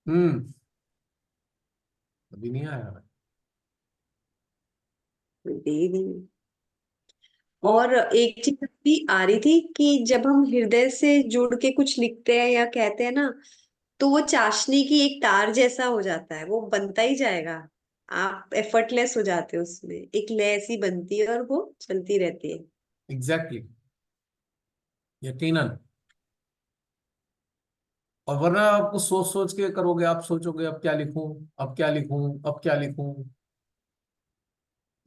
हम्म। अभी नहीं आया। दे नहीं। तो और एक चीज भी आ रही थी कि जब हम हृदय से जुड़ के कुछ लिखते हैं या कहते हैं ना, तो वो चाशनी की एक तार जैसा हो जाता है, वो बनता ही जाएगा। आप एफर्टलेस हो जाते हो उसमें, एक लय सी बनती है और वो चलती रहती है। एग्जैक्टली, यकीनन। और वरना आपको सोच सोच के करोगे, आप सोचोगे अब क्या लिखूं, अब क्या लिखूं, अब क्या लिखूं।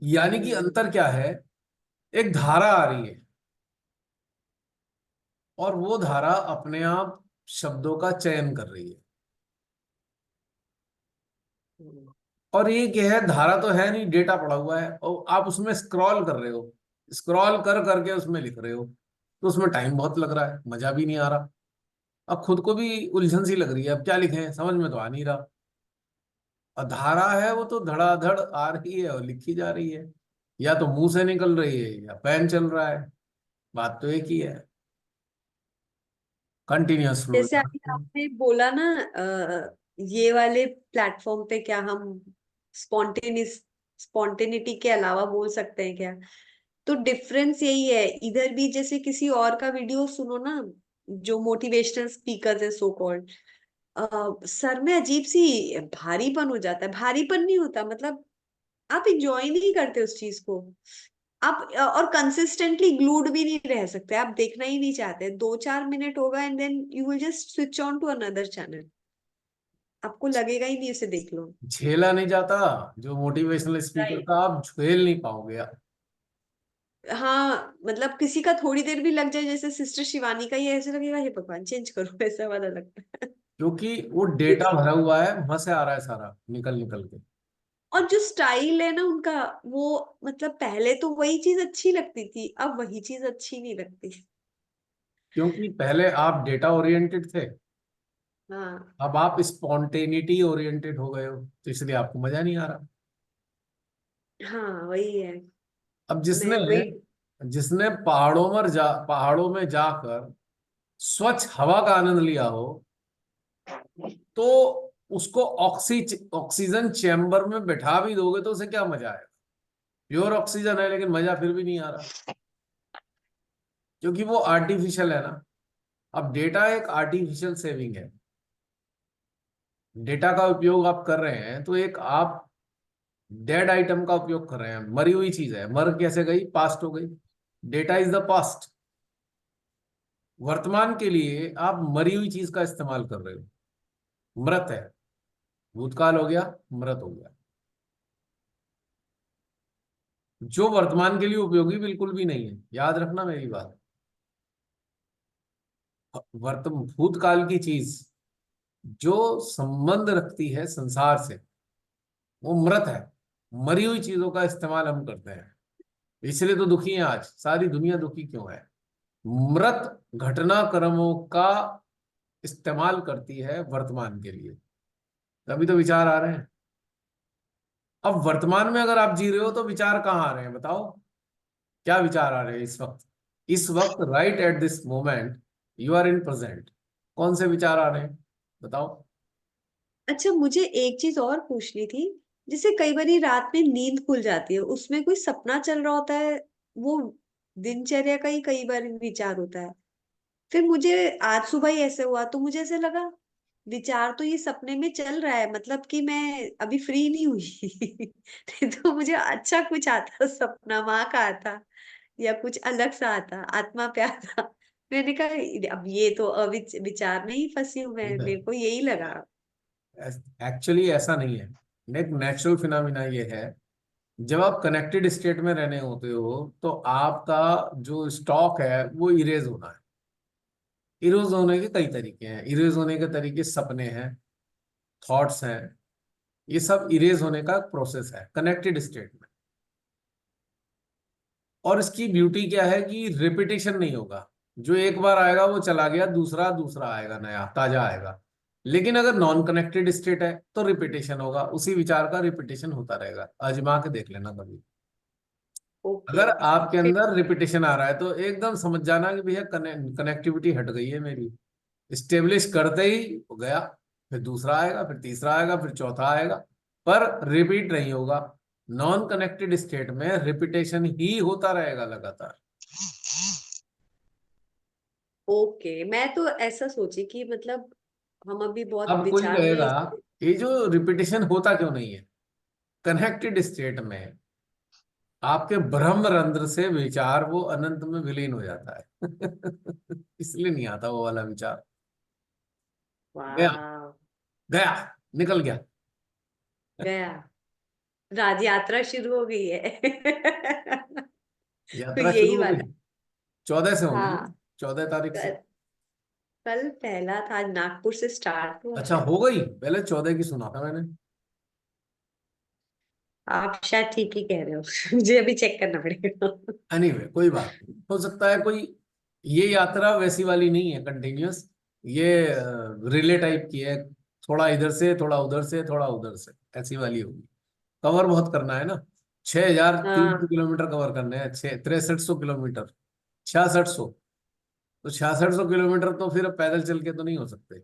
यानी कि हम्म। अंतर क्या है? एक धारा आ रही है और वो धारा अपने आप शब्दों का चयन कर रही है। हम्म। और ये क्या है, धारा तो है नहीं, डेटा पड़ा हुआ है और आप उसमें स्क्रॉल कर रहे हो। स्क्रॉल कर करके उसमें लिख रहे हो, तो उसमें टाइम बहुत लग रहा है, मजा भी नहीं आ रहा। अब खुद को भी उलझन सी लग रही है, अब क्या लिखें समझ में तो आ नहीं रहा। और धारा है वो तो धड़ाधड़ आ रही है और लिखी जा रही है, या तो मुंह से निकल रही है या पेन चल रहा है। बात तो एक ही है, कंटिन्यूअस फ्लो। जैसे अभी आपने बोला ना, ये वाले प्लेटफॉर्म पे क्या हम स्पॉन्टेनिस स्पॉन्टेनिटी के अलावा बोल सकते हैं क्या? तो डिफरेंस यही है इधर भी। जैसे किसी और का वीडियो सुनो ना, जो मोटिवेशनल स्पीकर है सो कॉल्ड, सर में अजीब सी भारीपन हो जाता है। भारीपन नहीं होता, मतलब आप इंजॉय नहीं करते उस चीज को। आप और कंसिस्टेंटली ग्लूड भी नहीं रह सकते, आप देखना ही नहीं चाहते। 2-4 मिनट होगा and then you will just switch on to another channel. आपको लगेगा ही नहीं, उसे देख लो। झेला नहीं जाता, जो मोटिवेशनल स्पीकर राइट। का आप झेल नहीं पाओगे। हाँ, मतलब किसी का थोड़ी देर भी लग जाए, जैसे सिस्टर शिवानी का, ये ऐसे लगेगा हे भगवान चेंज करो, ऐसा वाला लगता है। क्योंकि वो डेटा भरा हुआ है, वहां से आ रहा है सारा निकल निकल के। और जो स्टाइल है ना उनका, वो मतलब पहले तो वही चीज अच्छी लगती थी, अब वही चीज अच्छी नहीं लगती। क्योंकि पहले आप डेटा ओरिएंटेड थे, हाँ। अब आप स्पॉन्टेनिटी ओरिएंटेड हो गए हो, तो इसलिए आपको मजा नहीं आ रहा। हाँ वही है। अब मैं जिसने वही। जिसने पहाड़ों में जाकर स्वच्छ हवा का आनंद लिया हो, तो उसको ऑक्सीजन चैम्बर में बैठा भी दोगे तो उसे क्या मजा आएगा? प्योर ऑक्सीजन है लेकिन मजा फिर भी नहीं आ रहा, क्योंकि वो आर्टिफिशियल है ना। अब डेटा एक आर्टिफिशियल सेविंग है। डेटा का उपयोग आप कर रहे हैं तो एक आप डेड आइटम का उपयोग कर रहे हैं, मरी हुई चीज है, मर कैसे गई, पास्ट हो गई। Data is the past. वर्तमान के लिए आप मरी हुई चीज का इस्तेमाल कर रहे हो, मृत है। भूतकाल हो गया, मृत हो गया। जो वर्तमान के लिए उपयोगी बिल्कुल भी नहीं है, याद रखना मेरी बात। भूतकाल की चीज जो संबंध रखती है संसार से, वो मृत है। मरी हुई चीजों का इस्तेमाल हम करते हैं, इसलिए तो दुखी है आज सारी दुनिया। दुखी क्यों है? मृत घटनाक्रमों का इस्तेमाल करती है वर्तमान के लिए, तभी तो विचार आ रहे हैं। अब वर्तमान में अगर आप जी रहे हो तो विचार कहाँ आ रहे हैं बताओ? क्या विचार आ रहे हैं इस वक्त? इस वक्त right at this moment, you are in present. कौन से विचार आ रहे हैं बताओ? अच्छा, मुझे एक चीज और पूछनी थी। जैसे कई बारी रात में नींद खुल जाती है, उसमें कोई सपना चल रहा होता है, वो दिनचर्या का ही कई बार विचार होता है। फिर मुझे आज सुबह ही ऐसे हुआ, तो मुझे ऐसे लगा विचार तो ये सपने में चल रहा है, मतलब कि मैं अभी फ्री नहीं हुई। नहीं तो मुझे अच्छा कुछ आता, सपना माँ का आता या कुछ अलग सा आता, आत्मा पे आता। मैंने कहा अब ये तो विचार में ही फंसी हूँ मैं, मेरे को यही लगा। एक्चुअली ऐसा नहीं है। एक नेचुरल फिनोमिना ये है, जब आप कनेक्टेड स्टेट में रहने होते हो तो आपका जो स्टॉक है वो इरेज होना है। इरेज होने के कई तरीके हैं। इरेज होने के तरीके सपने हैं, थॉट्स हैं। ये सब इरेज होने का प्रोसेस है कनेक्टेड स्टेट में। और इसकी ब्यूटी क्या है कि रिपीटेशन नहीं होगा। जो एक बार आएगा वो चला गया, दूसरा दूसरा आएगा, नया ताजा आएगा। लेकिन अगर नॉन कनेक्टेड स्टेट है तो रिपीटेशन होगा, उसी विचार का रिपीटेशन होता रहेगा। आजमा के देख लेना कभी। ओके। अगर आपके फिर अंदर रिपीटेशन आ रहा है तो एकदम समझ जाना कि भैया कनेक्टिविटी हट गई है मेरी। स्टेब्लिश करते ही हो गया। फिर दूसरा आएगा, फिर तीसरा आएगा, फिर चौथा आएगा, पर रिपीट नहीं होगा। नॉन कनेक्टेड स्टेट में रिपीटेशन ही होता रहेगा लगातार। ओके, मैं तो ऐसा सोची कि मतलब हम अभी बहुत अब कोई विचार में कहेगा ये जो रिपीटेशन होता क्यों नहीं है, कनेक्टेड स्टेट में आपके ब्रह्म रंध्र से विचार वो अनंत में विलीन हो जाता है। इसलिए नहीं आता वो वाला विचार। गया, वाह। गया, निकल गया। गया। राज यात्रा शुरू हो गई है। तो यात्रा यही शुरू हो गई, वाला। 14 से होगी ना, हाँ। 14 तारीख से। कल कल पहला था, नागपुर से स्टार्ट हुआ अच्छा, शायद। हो गई, पहले 14 की सुना था मैंने। आप शायद ठीक ही कह रहे हो। मुझे अभी चेक करना पड़ेगा। एनीवे कोई बात नहीं, हो सकता है कोई, ये यात्रा वैसी वाली नहीं है कंटिन्यूअस, ये रिले टाइप की है, थोड़ा इधर से थोड़ा उधर से थोड़ा उधर से, ऐसी वाली होगी। कवर बहुत करना है ना, 6300 हाँ। किलोमीटर कवर करने हैं, 6300 किलोमीटर, 6600। तो 6600 किलोमीटर तो फिर पैदल चल के तो नहीं हो सकते।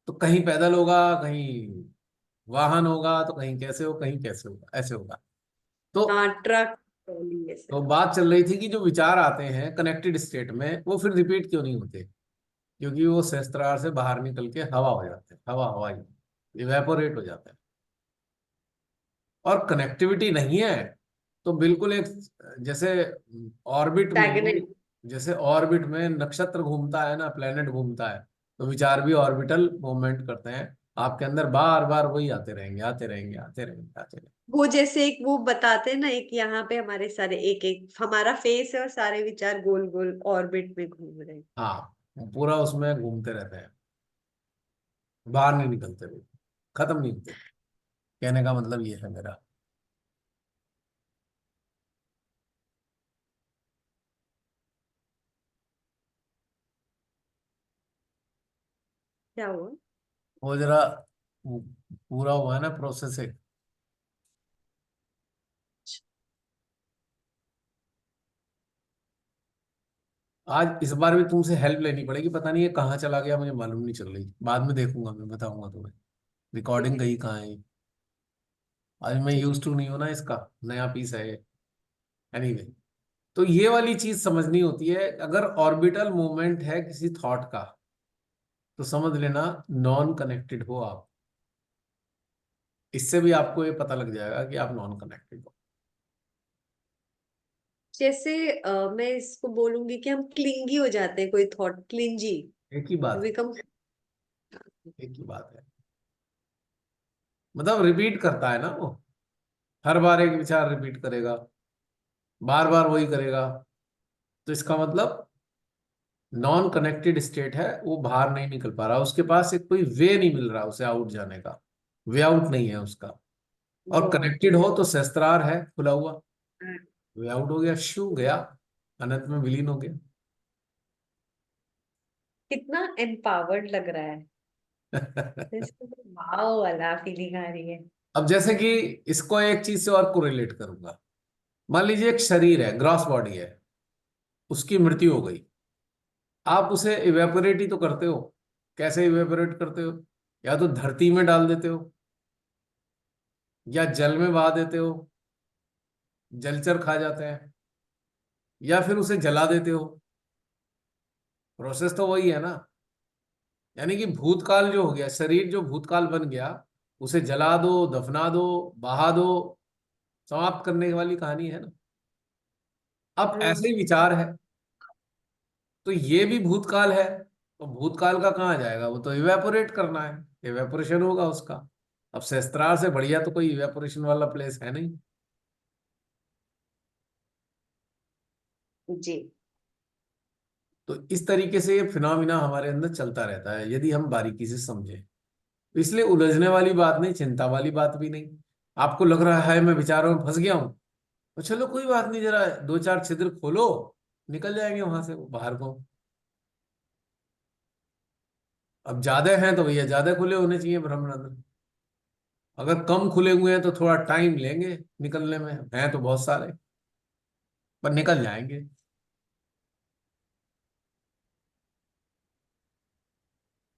तो कहीं पैदल होगा, कहीं वाहन होगा, तो कहीं कैसे हो, कहीं कैसे होगा, ऐसे होगा। तो हाँ, ट्रक ट्रॉली ऐसे। तो बात चल रही थी कि जो विचार आते हैं कनेक्टेड स्टेट में वो फिर रिपीट क्यों नहीं होते, क्योंकि वो सहस्त्रार से बाहर निकल के हवा हो जाते हैं, हवा हवा ही इवेपोरेट हो जाता है। और कनेक्टिविटी नहीं है तो बिल्कुल एक, जैसे ऑर्बिट में, स्टैग्नेंट। जैसे ऑर्बिट में नक्षत्र घूमता है ना, प्लेनेट घूमता है, तो विचार भी ऑर्बिटल मूवमेंट करते हैं। आपके अंदर बार बार वही आते रहेंगे, आते रहेंगे, आते रहेंगे, आते रहेंगे। वो जैसे एक वो बताते हैं ना, एक यहाँ पे हमारे सारे एक एक हमारा फेस है और सारे विचार गोल गोल ऑर्बिट में घूम रहे हैं। हाँ, पूरा उसमें घूमते रहते हैं, बाहर नहीं निकलते वो, खत्म नहीं होते। कहने का मतलब ये है मेरा। क्या हुआ? वो जरा पूरा हुआ है ना प्रोसेस एक। आज इस बार भी तुमसे हेल्प लेनी पड़ेगी, पता नहीं ये कहाँ चला गया, मुझे मालूम नहीं चल रही, बाद में देखूंगा, मैं बताऊंगा तुम्हें रिकॉर्डिंग गई कहाँ है ये। आज मैं ठीक यूज टू नहीं हूं ना इसका, नया पीस है ये। एनीवे, तो ये वाली चीज समझनी होती है। अगर ऑर्बिटल मूवमेंट है किसी थॉट का, तो समझ लेना नॉन कनेक्टेड हो आप। इससे भी आपको ये पता लग जाएगा कि आप नॉन कनेक्टेड हो। जैसे मैं इसको बोलूंगी कि हम क्लिंगी हो जाते हैं, कोई थॉट क्लिंजी एक ही बात है, बिकम। एक ही बात है। मतलब रिपीट करता है ना वो, हर बार एक विचार रिपीट करेगा, बार बार वही करेगा। तो इसका मतलब नॉन कनेक्टेड स्टेट है, वो बाहर नहीं निकल पा रहा, उसके पास एक कोई वे नहीं मिल रहा उसे आउट जाने का, वे आउट नहीं है उसका। और बहुत कनेक्टेड हो तो सहस्त्रार है खुला हुआ, वे आउट हो गया, शू गया, अनंत में विलीन हो कितना एम्पावर्ड लग रहा है। गया। इसको वाव वाला फीलिंग आ रही है। अब जैसे कि इसको एक चीज से और कोरिलेट करूंगा। मान लीजिए एक शरीर है, ग्रॉस बॉडी है, उसकी मृत्यु हो गई, आप उसे इवेपोरेट ही तो करते हो। कैसे इवेपोरेट करते हो? या तो धरती में डाल देते हो, या जल में बहा देते हो, जलचर खा जाते हैं, या फिर उसे जला देते हो। प्रोसेस तो वही है ना। यानी कि भूतकाल जो हो गया, शरीर जो भूतकाल बन गया, उसे जला दो, दफना दो, बहा दो, समाप्त करने वाली कहानी है ना। अब ऐसे ही हाँ। विचार है, तो ये भी भूतकाल है, तो भूतकाल का कहाँ जाएगा, वो तो इवेपोरेट करना है, इवेपोरेशन होगा उसका। अब शस्त्रार से बढ़िया तो कोई इवेपोरेशन वाला प्लेस है नहीं। जी। तो इस तरीके से ये फिनोमिना हमारे अंदर चलता रहता है यदि हम बारीकी से समझें। तो इसलिए उलझने वाली बात नहीं, चिंता वाली बात भी नहीं। आपको लग रहा है मैं विचारों में फंस गया हूं, तो चलो कोई बात नहीं, जरा दो चार छिद्र खोलो, निकल जाएंगे वहां से वो बाहर को। अब ज्यादा हैं तो भैया ज्यादा खुले होने चाहिए ब्रह्मानंद, अगर कम खुले हुए हैं तो थोड़ा टाइम लेंगे निकलने में, हैं तो बहुत सारे, पर निकल जाएंगे।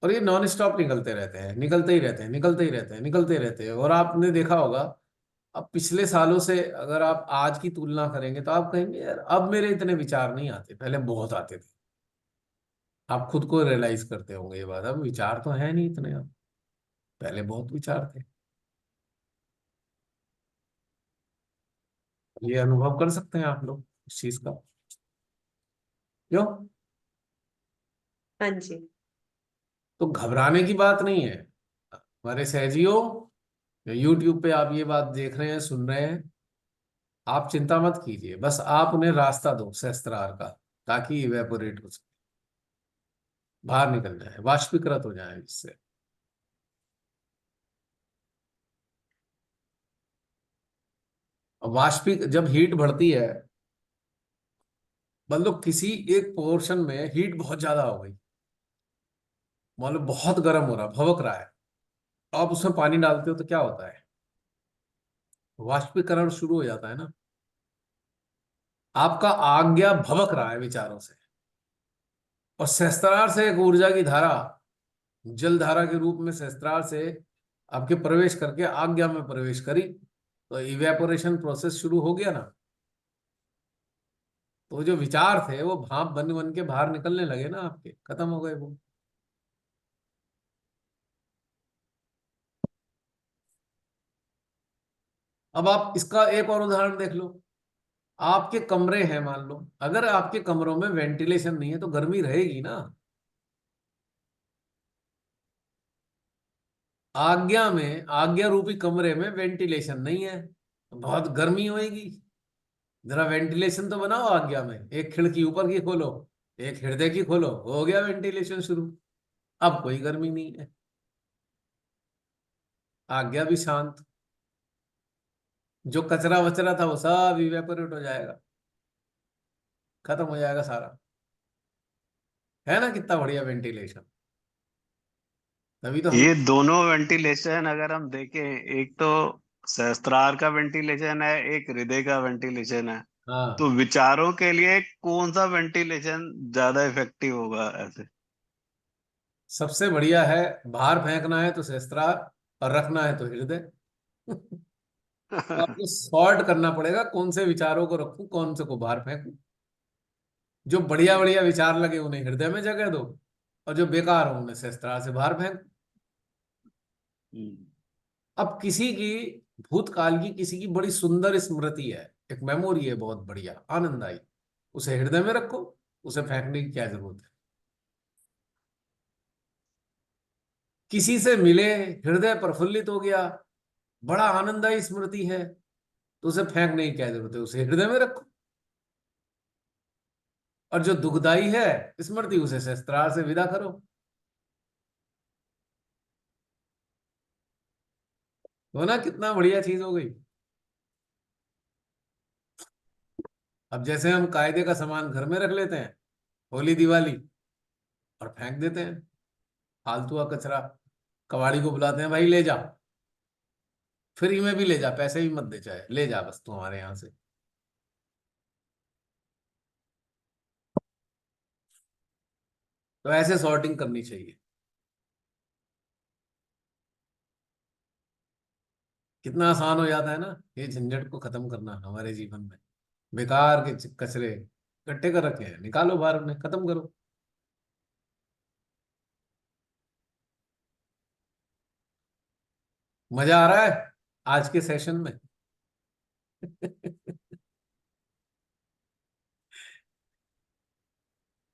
और ये नॉन स्टॉप निकलते रहते हैं, निकलते ही रहते हैं, निकलते ही रहते हैं, निकलते ही रहते हैं। और आपने देखा होगा, अब पिछले सालों से अगर आप आज की तुलना करेंगे तो आप कहेंगे यार अब मेरे इतने विचार नहीं आते, पहले बहुत आते थे। आप खुद को रियलाइज करते होंगे ये बात, अब विचार तो है नहीं इतने, अब पहले बहुत विचार थे। ये अनुभव कर सकते हैं आप लोग इस चीज का, क्यों? हाँ जी। तो घबराने की बात नहीं है हमारे सहजियों। यूट्यूब पे आप ये बात देख रहे हैं, सुन रहे हैं, आप चिंता मत कीजिए, बस आप उन्हें रास्ता दो सहस्त्रार का, ताकि इवेपोरेट हो सके, बाहर निकल जाए, वाष्पीकृत हो जाए इससे। अब वाष्पिक जब हीट बढ़ती है, मान लो किसी एक पोर्शन में हीट बहुत ज्यादा हो गई, मान लो बहुत गर्म हो रहा, भवक रहा है, आप उसमें पानी डालते हो तो क्या होता है? वाष्पीकरण शुरू हो जाता है ना। आपका आज्ञा भवक रहा है विचारों से, और सहस्त्रार से एक ऊर्जा की धारा, जल धारा के रूप में सहस्त्रार से आपके प्रवेश करके आज्ञा में प्रवेश करी, तो इवेपोरेशन प्रोसेस शुरू हो गया ना। तो जो विचार थे वो भाप बन बन के बाहर निकलने लगे ना, आपके खत्म हो गए वो। अब आप इसका एक और उदाहरण देख लो। आपके कमरे हैं, मान लो अगर आपके कमरों में वेंटिलेशन नहीं है तो गर्मी रहेगी ना। आज्ञा में, आज्ञा रूपी कमरे में वेंटिलेशन नहीं है तो बहुत गर्मी होएगी। जरा वेंटिलेशन तो बनाओ आज्ञा में, एक खिड़की ऊपर की खोलो, एक हृदय की खोलो, हो गया वेंटिलेशन शुरू। अब कोई गर्मी नहीं है, आज्ञा भी शांत, जो कचरा वचरा था वो सब इवेपोरेट हो जाएगा, खत्म हो जाएगा सारा। है ना कितना बढ़िया वेंटिलेशन? तभी तो हम। ये दोनों वेंटिलेशन अगर हम देखें, एक तो सहस्त्रार का वेंटिलेशन है, एक हृदय का वेंटिलेशन है। हाँ, तो विचारों के लिए कौन सा वेंटिलेशन ज्यादा इफेक्टिव होगा ऐसे? सबसे बढ़िया है, बाहर फेंकना है तो सहस्त्रार, और रखना है तो हृदय। तो आपको सॉर्ट करना पड़ेगा, कौन से विचारों को रखूं, कौन से को बाहर फेंकूं। जो बढ़िया बढ़िया विचार लगे उन्हें हृदय में जगह दो, और जो बेकार हो उन्हें सहस्त्रार से बाहर फेंक। हम्म। अब किसी की भूतकाल की किसी की बड़ी सुंदर स्मृति है, एक मेमोरी है बहुत बढ़िया आनंददायी, उसे हृदय में रखो, उसे फेंकने की क्या जरूरत है? किसी से मिले, हृदय प्रफुल्लित हो गया, बड़ा आनंददायी स्मृति है, तो उसे फेंकने की क्या जरूरत है? उसे हृदय में रखो। और जो दुखदाई है स्मृति, उसे शस्त्रार से विदा करो। तो ना कितना बढ़िया चीज हो गई। अब जैसे हम कायदे का सामान घर में रख लेते हैं होली दिवाली, और फेंक देते हैं फालतू का कचरा, कबाड़ी को बुलाते हैं भाई ले जा, फ्री में भी ले जा, पैसे भी मत दे, चाहे ले जा बस तू हमारे यहाँ से। तो ऐसे सॉर्टिंग करनी चाहिए। कितना आसान हो जाता है ना ये झंझट को खत्म करना हमारे जीवन में। बेकार के कचरे इकट्ठे कर रखे हैं, निकालो बाहर, उन्हें खत्म करो। मजा आ रहा है आज के सेशन में?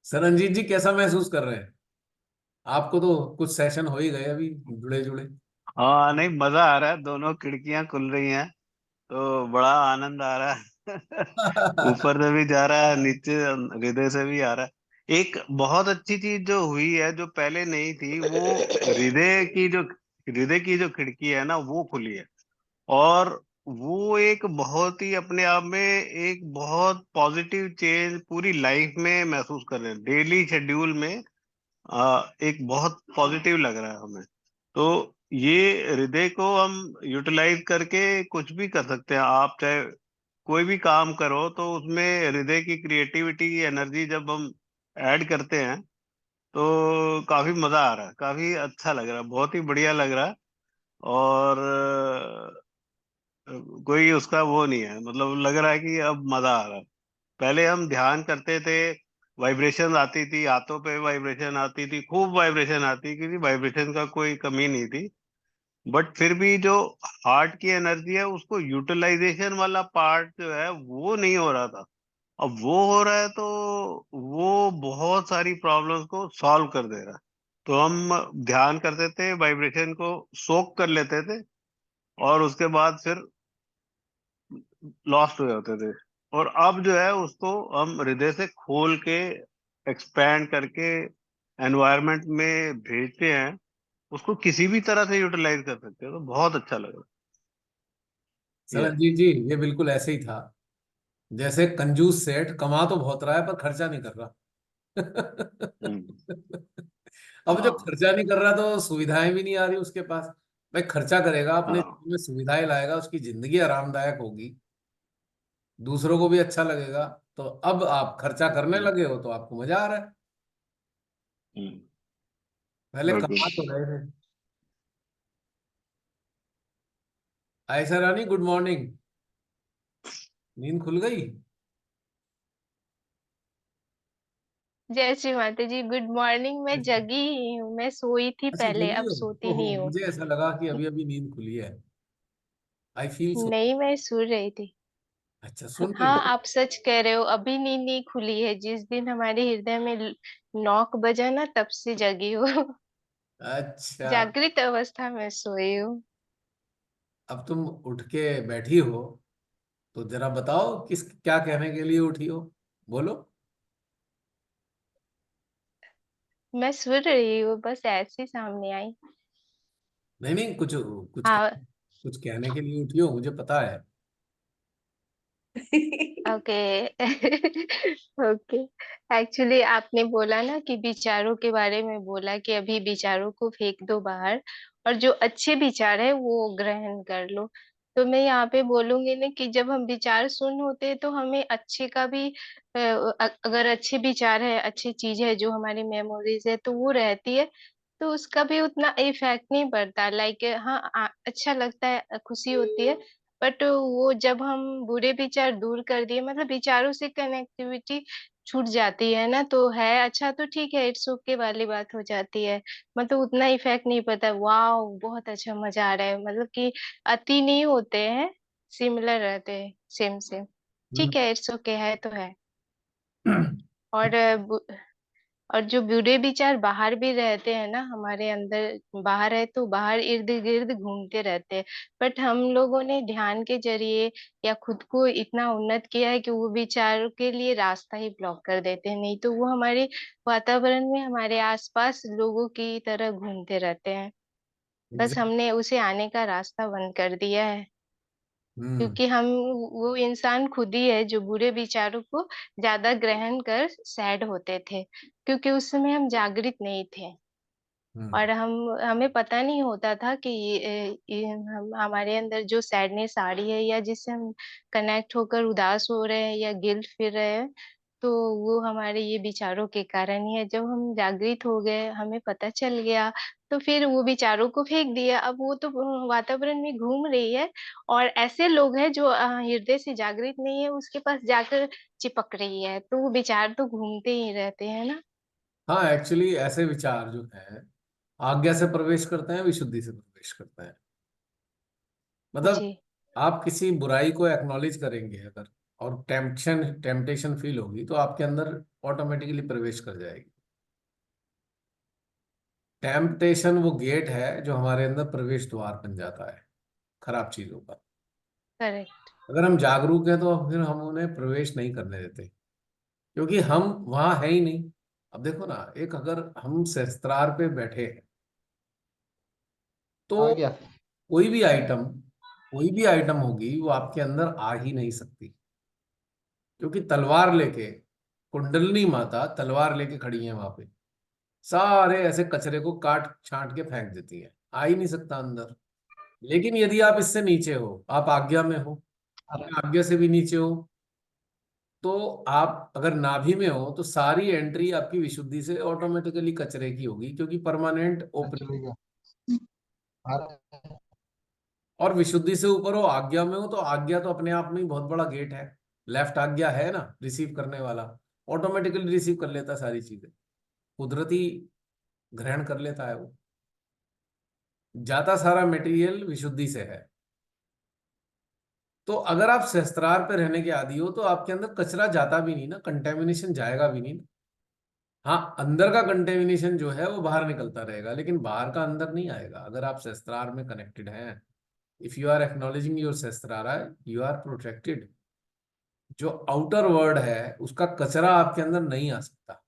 सरनजीत जी कैसा महसूस कर रहे हैं? आपको तो कुछ सेशन हो ही गए अभी, जुड़े जुड़े। हाँ, नहीं, मजा आ रहा है, दोनों खिड़कियां खुल रही हैं तो बड़ा आनंद आ रहा है। ऊपर से भी जा रहा है, नीचे हृदय से भी आ रहा है। एक बहुत अच्छी चीज जो हुई है, जो पहले नहीं थी, वो हृदय की जो खिड़की है ना, वो खुली है। और वो एक बहुत ही अपने आप में एक बहुत पॉजिटिव चेंज पूरी लाइफ में महसूस कर रहे हैं, डेली शेड्यूल में। एक बहुत पॉजिटिव लग रहा है हमें। तो ये हृदय को हम यूटिलाइज करके कुछ भी कर सकते हैं। आप चाहे कोई भी काम करो तो उसमें हृदय की क्रिएटिविटी की एनर्जी जब हम ऐड करते हैं, तो काफी मजा आ रहा है, काफी अच्छा लग रहा है, बहुत ही बढ़िया लग रहा है। और कोई उसका वो नहीं है, मतलब लग रहा है कि अब मजा आ रहा है। पहले हम ध्यान करते थे, वाइब्रेशन आती थी, हाथों पे वाइब्रेशन आती थी, खूब वाइब्रेशन आती, क्योंकि वाइब्रेशन का कोई कमी नहीं थी। बट फिर भी जो हार्ट की एनर्जी है, उसको यूटिलाइजेशन वाला पार्ट जो है वो नहीं हो रहा था। अब वो हो रहा है, तो वो बहुत सारी प्रॉब्लम्स को सॉल्व कर दे रहा है। तो हम ध्यान करते थे, वाइब्रेशन को सोक कर लेते थे, और उसके बाद फिर लॉस्ट हो जाते थे। और अब जो है उसको हम हृदय से खोल के, एक्सपैंड करके एनवायरनमेंट में भेजते हैं, उसको किसी भी तरह से यूटिलाइज कर सकते हैं, तो बहुत अच्छा लग रहा है ये। सरनजीत जी, ये बिल्कुल ऐसे ही था। जैसे कंजूस सेठ कमा तो बहुत रहा है पर खर्चा नहीं कर रहा। हम्म। अब जब हाँ। खर्चा नहीं कर रहा तो सुविधाएं भी नहीं आ रही उसके पास। भाई खर्चा करेगा, अपने हाँ। जीवन में सुविधाएं लाएगा, उसकी जिंदगी आरामदायक होगी, दूसरों को भी अच्छा लगेगा। तो अब आप खर्चा करने हम्म। लगे हो तो आपको मजा आ रहा है। हम्म। पहले बिल्कुल। कमा तो रहे थे। आयशा रानी, गुड मॉर्निंग। नींद खुल गई? जय श्री माता जी, गुड मॉर्निंग। मैं जगी ही हूँ, मैं सोई थी अच्छा, पहले, जगी अब हो? सोती ओहो, नहीं हूँ। मुझे ऐसा लगा कि अभी अभी नींद खुली है। I feel so. नहीं, मैं सो रही थी। अच्छा, सुन रही हाँ, हो? आप सच कह रहे हो, अभी नींद नहीं खुली है। जिस दिन हमारे हृदय में नॉक बजा ना, तब से जगी हूँ। अच्छा, जागृत अवस्था में सोई हूँ। अब तुम उठ के बैठी हो तो जरा बताओ किस क्या कहने के लिए उठी हो, बोलो। मैं सुन रही हूँ, बस ऐसे ही सामने आई। नहीं नहीं, कुछ हाँ। कुछ कहने के लिए उठी हो, मुझे पता है। ओके। ओके। एक्चुअली आपने बोला ना कि विचारों के बारे में, बोला कि अभी विचारों को फेंक दो बाहर, और जो अच्छे विचार है वो ग्रहण कर लो। तो मैं यहाँ पे बोलूंगी ना कि जब हम विचार सुन होते हैं तो हमें अच्छे का भी अगर अच्छे विचार है, अच्छी चीज है जो हमारी मेमोरीज है, तो वो रहती है। तो उसका भी उतना इफेक्ट नहीं पड़ता। लाइक हाँ, अच्छा लगता है, खुशी होती है। बट वो जब हम बुरे विचार दूर कर दिए, मतलब विचारों से कनेक्टिविटी छूट जाती है ना, तो है अच्छा तो ठीक है, इट्स ओके वाली बात हो जाती है। मतलब उतना इफेक्ट नहीं पड़ता। वाह, बहुत अच्छा, मजा आ रहा है, मतलब कि अति नहीं होते हैं, सिमिलर रहते हैं, सेम सेम। हम्म। ठीक है, इट्स ओके है तो है। और और जो बुरे विचार बाहर भी रहते हैं ना हमारे अंदर, बाहर है तो बाहर इर्द गिर्द घूमते रहते हैं। बट हम लोगों ने ध्यान के जरिए या खुद को इतना उन्नत किया है कि वो विचारों के लिए रास्ता ही ब्लॉक कर देते हैं, नहीं तो वो हमारे वातावरण में, हमारे आसपास लोगों की तरह घूमते रहते हैं। बस एग्जैक्ट। हमने उसे आने का रास्ता बंद कर दिया है। हम्म। क्योंकि हम, वो इंसान खुद ही है जो बुरे विचारों को ज्यादा ग्रहण कर सैड होते थे, क्योंकि उस समय हम जागृत नहीं थे। हम्म। और हमें पता नहीं होता था कि हम, हमारे अंदर जो सैडनेस आ रही है, या जिससे हम कनेक्ट होकर उदास हो रहे हैं या गिल्ट फील रहे हैं, तो वो हमारे ये विचारों के कारण ही है। जब हम जागृत हो गए, हमें पता चल गया, तो फिर वो विचारों को फेंक दिया। अब वो तो वातावरण में घूम रही है, और ऐसे लोग हैं जो हृदय से जागृत नहीं है, उसके पास जाकर चिपक रही है, तो वो विचार तो घूमते ही रहते हैं ना। हाँ, एक्चुअली ऐसे विचार जो है आज्ञा से प्रवेश करते हैं, विशुद्धि से प्रवेश करते हैं। मतलब जी। आप किसी बुराई को एक्नॉलेज करेंगे अगर, और टेम्पटेशन फील होगी तो आपके अंदर ऑटोमेटिकली प्रवेश कर जाएगी। टेम्पटेशन वो गेट है जो हमारे अंदर प्रवेश द्वार बन जाता है खराब चीजों का। करेक्ट। अगर हम जागरूक हैं तो फिर हम उन्हें प्रवेश नहीं करने देते, क्योंकि हम वहां है ही नहीं। अब देखो ना, एक अगर हम शस्त्रार पे बैठे हैं आ तो गया। कोई भी आइटम कोई भी आइटम होगी वो आपके अंदर आ ही नहीं सकती, क्योंकि तलवार लेके कुंडलनी माता तलवार लेके खड़ी है वहां पे, सारे ऐसे कचरे को काट छांट के फेंक देती है, आ ही नहीं सकता अंदर। लेकिन यदि आप इससे नीचे हो, आप आज्ञा में हो, अरे या आज्ञा से भी नीचे हो, तो आप अगर नाभि में हो तो सारी एंट्री आपकी विशुद्धि से ऑटोमेटिकली कचरे की होगी, क्योंकि परमानेंट ओपनिंग। चलेगा आ रहा है। और विशुद्धि से ऊपर हो, आज्ञा में हो, तो आज्ञा तो अपने आप में ही बहुत बड़ा गेट है। लेफ्ट आज्ञा है ना, रिसीव करने वाला, ऑटोमेटिकली रिसीव कर लेता है सारी चीजें, कुदरती ग्रहण कर लेता है वो। ज्यादा सारा मटेरियल विशुद्धि से है। तो अगर आप सहस्त्रार पे रहने के आदी हो तो आपके अंदर कचरा जाता भी नहीं ना, कंटेमिनेशन जाएगा भी नहीं। हाँ, अंदर का कंटेमिनेशन जो है वो बाहर निकलता रहेगा, लेकिन बाहर का अंदर नहीं आएगा अगर आप सहस्त्रार में कनेक्टेड हैं। If you are acknowledging your Sahasrara, you are protected. जो आउटर वर्ल्ड है उसका कचरा आपके अंदर नहीं आ सकता।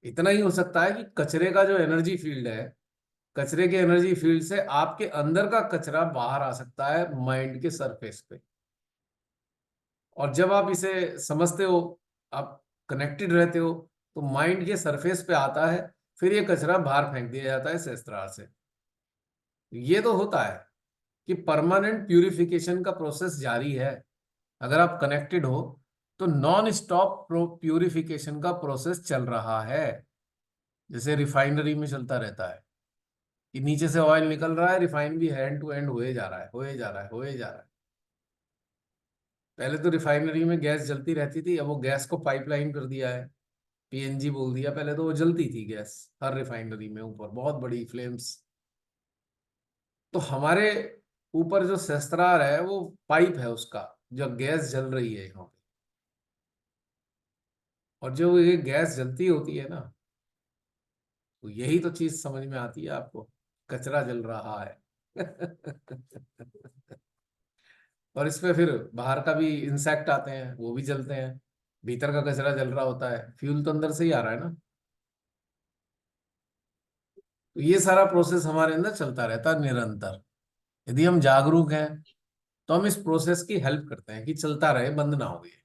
इतना ही हो सकता है कि कचरे का जो एनर्जी फील्ड है, कचरे के एनर्जी फील्ड से आपके अंदर का कचरा बाहर आ सकता है माइंड के सरफेस पे। और जब आप इसे समझते हो, आप कनेक्टेड रहते हो, तो माइंड के सरफेस पे आता है, फिर ये कचरा बाहर फेंक दिया जाता है सहस्त्रार से। ये तो होता है कि परमानेंट प्यूरिफिकेशन का प्रोसेस जारी है। अगर आप कनेक्टेड हो तो नॉन स्टॉप प्यूरिफिकेशन का प्रोसेस चल रहा है, जैसे रिफाइनरी में चलता रहता है कि नीचे से ऑयल निकल रहा है, रिफाइन भी हैंड टू हैंड होए जा रहा है, होए जा रहा है, होए जा रहा है। पहले तो रिफाइनरी में गैस जलती रहती थी, अब वो गैस को पाइपलाइन कर दिया है, पीएनजी बोल दिया। पहले तो वो जलती थी गैस हर रिफाइनरी में, ऊपर बहुत बड़ी फ्लेम्स। तो हमारे ऊपर जो सहस्त्रार है वो पाइप है उसका, जो गैस जल रही है यहाँ पे। और जो ये गैस जलती होती है ना, तो यही तो चीज समझ में आती है आपको, कचरा जल रहा है। और इसमें फिर बाहर का भी इंसेक्ट आते हैं, वो भी जलते हैं। भीतर का कचरा जल रहा होता है, फ्यूल तो अंदर से ही आ रहा है ना। तो ये सारा प्रोसेस हमारे अंदर चलता रहता है निरंतर। यदि हम जागरूक हैं तो हम इस प्रोसेस की हेल्प करते हैं कि चलता रहे, बंद ना हो ये।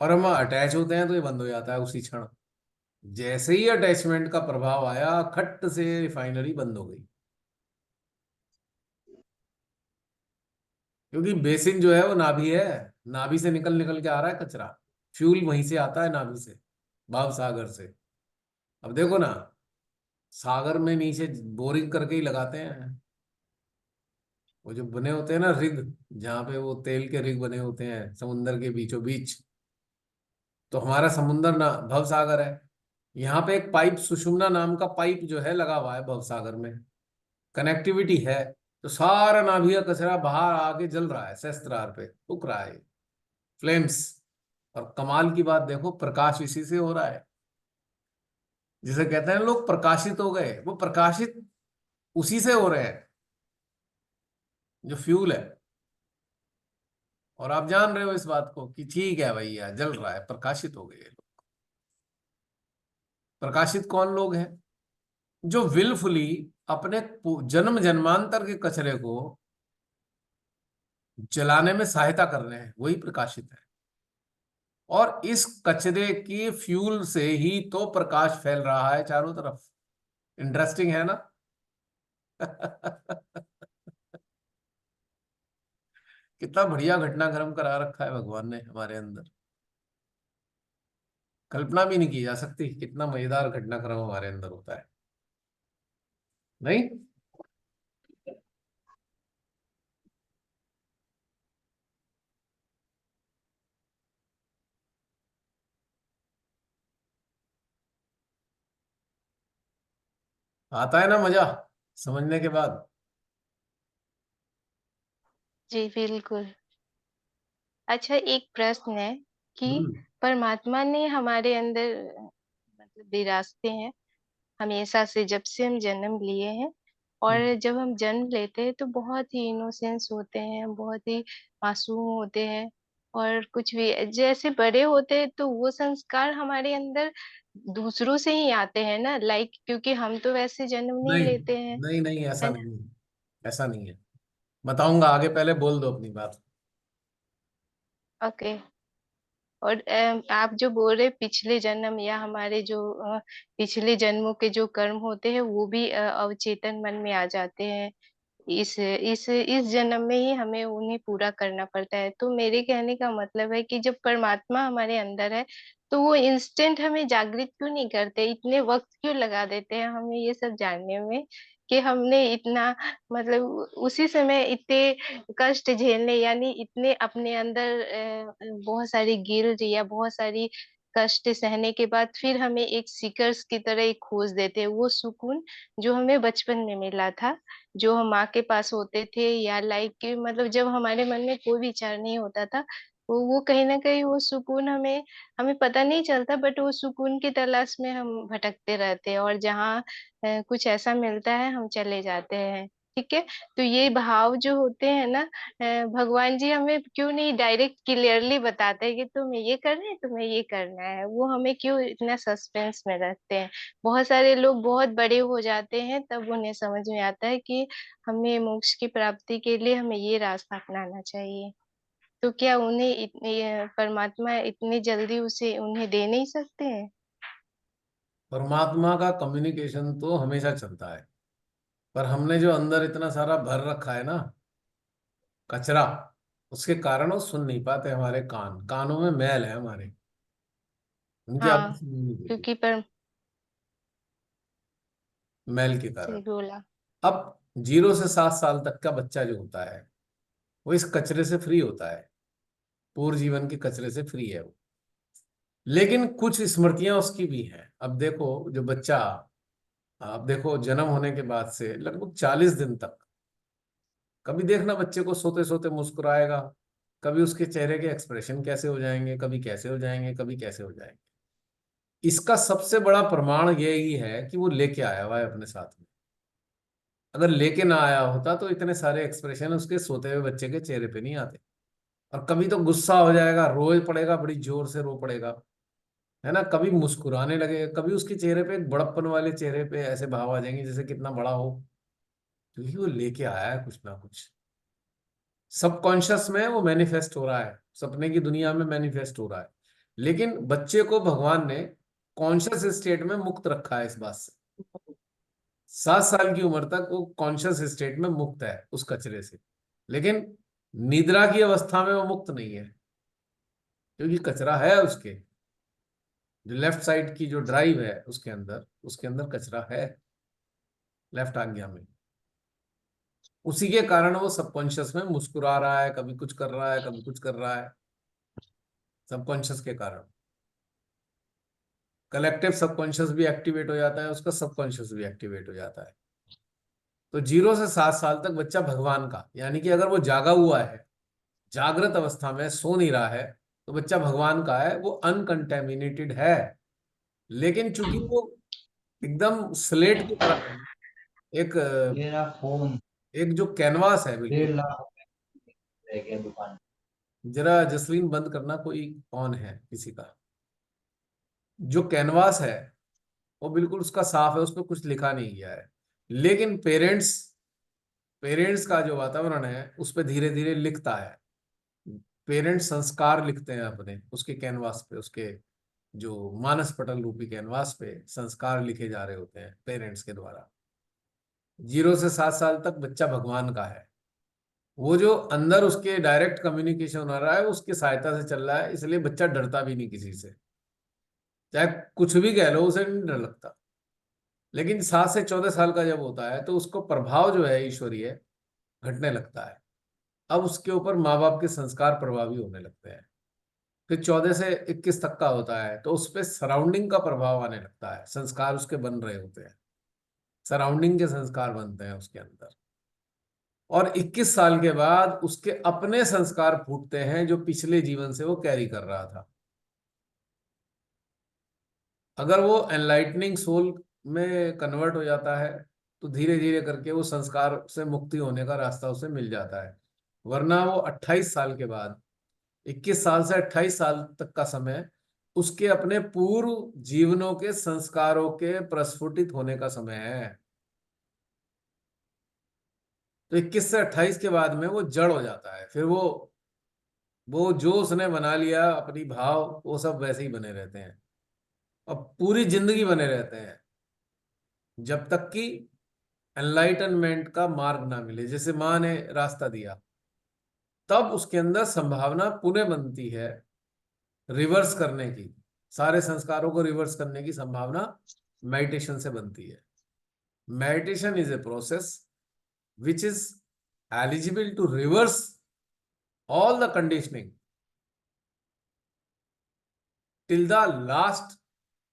और हम अटैच होते हैं तो ये बंद हो जाता है उसी क्षण। जैसे ही अटैचमेंट का प्रभाव आया, खट से रिफाइनरी बंद हो गई। क्योंकि बेसिन जो है वो नाभि है, नाभि से निकल निकल के आ रहा है कचरा। फ्यूल वहीं से आता है, नाभि से, भाव सागर से। अब देखो ना, सागर में नीचे बोरिंग करके ही लगाते हैं। वो जो बने होते हैं ना रिग, जहाँ पे वो तेल के रिग बने होते हैं समुंदर के बीचों बीच, तो हमारा समुंदर ना भव सागर है। यहाँ पे एक पाइप, सुषुम्ना नाम का पाइप जो है लगा हुआ है भव सागर में, कनेक्टिविटी है। तो सारा नाभिक का कचरा बाहर आके जल रहा है, सहस्त्रार पे फूक रहा है फ्लेम्स। और कमाल की बात देखो, प्रकाश इसी से हो रहा है। जिसे कहते हैं लोग प्रकाशित हो गए, वो प्रकाशित उसी से हो रहे हैं जो फ्यूल है। और आप जान रहे हो इस बात को कि ठीक है भैया, जल रहा है, प्रकाशित हो गए ये लोग। प्रकाशित कौन लोग हैं? जो विलफुली अपने जन्म जन्मांतर के कचरे को जलाने में सहायता कर रहे हैं, वही प्रकाशित है। और इस कचरे की फ्यूल से ही तो प्रकाश फैल रहा है चारों तरफ। इंटरेस्टिंग है ना? कितना बढ़िया घटनाक्रम करा रखा है भगवान ने हमारे अंदर। कल्पना भी नहीं की जा सकती कितना मजेदार घटनाक्रम हमारे अंदर होता है, नहीं? आता है ना मजा समझने के बाद? जी बिल्कुल। अच्छा, एक प्रश्न है कि हम्म। परमात्मा ने हमारे अंदर मतलब विरासते हैं हमेशा से, जब से हम जन्म लिए हैं। और जब हम जन्म लेते हैं तो बहुत ही इनोसेंस होते हैं, बहुत ही मासूम होते हैं। और कुछ भी जैसे बड़े होते हैं तो वो संस्कार हमारे अंदर दूसरों से ही आते हैं ना, लाइक, क्योंकि हम तो वैसे जन्म नहीं नहीं, लेते हैं। नहीं, नहीं, ऐसा है ना? नहीं है। ऐसा नहीं है। बताऊंगा आगे, पहले बोल दो अपनी बात। ओके। और आप जो बोल रहे पिछले जन्म या हमारे जो पिछले जन्मों के जो कर्म होते हैं वो भी अवचेतन मन में आ जाते हैं। इस जन्म में ही हमें उन्हें पूरा करना पड़ता है। तो मेरे कहने का मतलब है कि जब परमात्मा हमारे अंदर है तो वो इंस्टेंट हमें जागृत क्यों नहीं करते, इतने वक्त क्यों लगा देते हैं हमें ये सब जानने में कि हमने इतना मतलब उसी समय इतने कष्ट झेलने, यानी इतने अपने अंदर बहुत सारी गिल्ट या बहुत सारी कष्ट सहने के बाद फिर हमें एक सीकर्स की तरह एक खोज देते हैं वो सुकून जो हमें बचपन में मिला था, जो हम माँ के पास होते थे, या लाइक कि मतलब जब हमारे मन में कोई विचार नहीं होता था, वो कहीं ना कहीं वो सुकून हमें हमें पता नहीं चलता, बट वो सुकून की तलाश में हम भटकते रहते हैं, और जहाँ कुछ ऐसा मिलता है हम चले जाते हैं। ठीक है। तो ये भाव जो होते हैं ना, भगवान जी हमें क्यों नहीं डायरेक्ट क्लियरली बताते हैं कि तुम्हें ये करना है, तुम्हें ये करना है, वो हमें क्यों इतना सस्पेंस में रखते हैं। बहुत सारे लोग बहुत बड़े हो जाते हैं तब उन्हें समझ में आता है कि हमें मोक्ष की प्राप्ति के लिए हमें ये रास्ता अपनाना चाहिए। तो क्या उन्हें इतने परमात्मा इतनी जल्दी उसे उन्हें दे नहीं सकते हैं? परमात्मा का कम्युनिकेशन तो हमेशा चलता है, पर हमने जो अंदर इतना सारा भर रखा है ना कचरा, उसके कारण वो सुन नहीं पाते। हमारे कानों में मैल है हमारे, उनकी आवाज हाँ, सुननी नहीं देती, क्योंकि पर मैल के सही कारण। बोला। अब 0 से 7 साल तक का बच्चा जो होता है वो इस कचरे से फ्री होता है, पूर्व जीवन के कचरे से फ्री है वो। लेकिन कुछ स्मृतियां उसकी भी हैं। अब देखो, जो बच्चा, आप देखो जन्म होने के बाद से लगभग 40 दिन तक, कभी देखना बच्चे को सोते सोते मुस्कुराएगा, कभी उसके चेहरे के एक्सप्रेशन कैसे हो जाएंगे, कभी कैसे हो जाएंगे, कभी कैसे हो जाएंगे। इसका सबसे बड़ा प्रमाण यही है कि वो लेके आया हुआ है अपने साथ में। अगर लेके ना आया होता तो इतने सारे एक्सप्रेशन उसके सोते हुए बच्चे के चेहरे पे नहीं आते। और कभी तो गुस्सा हो जाएगा, रो पड़ेगा, बड़ी जोर से रो पड़ेगा, है ना, कभी मुस्कुराने लगेगा, कभी उसके चेहरे पे एक बड़प्पन वाले चेहरे पे ऐसे भाव आ जाएंगे जैसे कितना बड़ा हो, क्योंकि वो लेके आया है कुछ ना कुछ। सबकॉन्शियस में वो मैनिफेस्ट हो रहा है, सपने की दुनिया में मैनिफेस्ट हो रहा है। लेकिन बच्चे को भगवान ने कॉन्शियस स्टेट में मुक्त रखा है इस बात से। 7 साल की उम्र तक वो कॉन्शियस स्टेट में मुक्त है उस कचरे से। लेकिन निद्रा की अवस्था में वो मुक्त नहीं है, क्योंकि कचरा है उसके, जो लेफ्ट साइड की जो ड्राइव है उसके अंदर कचरा है, लेफ्ट आज्ञा में। उसी के कारण वो सबकॉन्शियस में मुस्कुरा रहा है, कभी कुछ कर रहा है, कभी कुछ कर रहा है, सबकॉन्शियस के कारण। कलेक्टिव सबकॉन्शियस भी एक्टिवेट हो जाता है, उसका सबकॉन्शियस भी एक्टिवेट हो जाता है। तो 0 से 7 साल तक बच्चा भगवान का, यानी कि अगर वो जागा हुआ है, जागृत अवस्था में सो नहीं रहा है, तो बच्चा भगवान का है, वो अनकंटेमिनेटेड है। लेकिन चूंकि वो एकदम स्लेट की तरह है, एक मेरा फोन एक जो कैनवास है बिल्कुल। 1.5 लाख रह गया दुकान। जरा जसलीन बंद करना, कोई ऑन है किसी का। जो कैनवास है वो बिल्कुल उसका साफ है, उस पर कुछ लिखा नहीं गया है। लेकिन पेरेंट्स पेरेंट्स का जो वातावरण है उस पर धीरे धीरे लिखता है। पेरेंट्स संस्कार लिखते हैं अपने उसके कैनवास पे, उसके जो मानस पटल रूपी कैनवास पे संस्कार लिखे जा रहे होते हैं पेरेंट्स के द्वारा। 0 से 7 साल तक बच्चा भगवान का है। वो जो अंदर उसके डायरेक्ट कम्युनिकेशन हो रहा है उसकी सहायता से चल रहा है, इसलिए बच्चा डरता भी नहीं किसी से, चाहे कुछ भी कह लो उसे नहीं डर लगता। लेकिन 7 से 14 साल का जब होता है तो उसको प्रभाव जो है ईश्वरीय घटने लगता है। अब उसके ऊपर माँ बाप के संस्कार प्रभावी होने लगते हैं। फिर 14 से 21 तक का होता है तो उस पर सराउंडिंग का प्रभाव आने लगता है, संस्कार उसके बन रहे होते हैं, सराउंडिंग के संस्कार बनते हैं उसके अंदर। और 21 साल के बाद उसके अपने संस्कार फूटते हैं जो पिछले जीवन से वो कैरी कर रहा था। अगर वो एनलाइटनिंग सोल में कन्वर्ट हो जाता है तो धीरे धीरे करके वो संस्कार से मुक्ति होने का रास्ता उसे मिल जाता है। वरना वो 28 साल के बाद, 21 साल से 28 साल तक का समय उसके अपने पूर्व जीवनों के संस्कारों के प्रस्फुटित होने का समय है। तो 21 से 28 के बाद में वो जड़ हो जाता है। फिर वो जो उसने बना लिया अपनी भाव, वो सब वैसे ही बने रहते हैं और पूरी जिंदगी बने रहते हैं, जब तक कि एनलाइटनमेंट का मार्ग ना मिले, जैसे माँ ने रास्ता दिया, तब उसके अंदर संभावना पुनः बनती है रिवर्स करने की, सारे संस्कारों को रिवर्स करने की संभावना मेडिटेशन से बनती है। Meditation is a process which is eligible to reverse all the conditioning till the last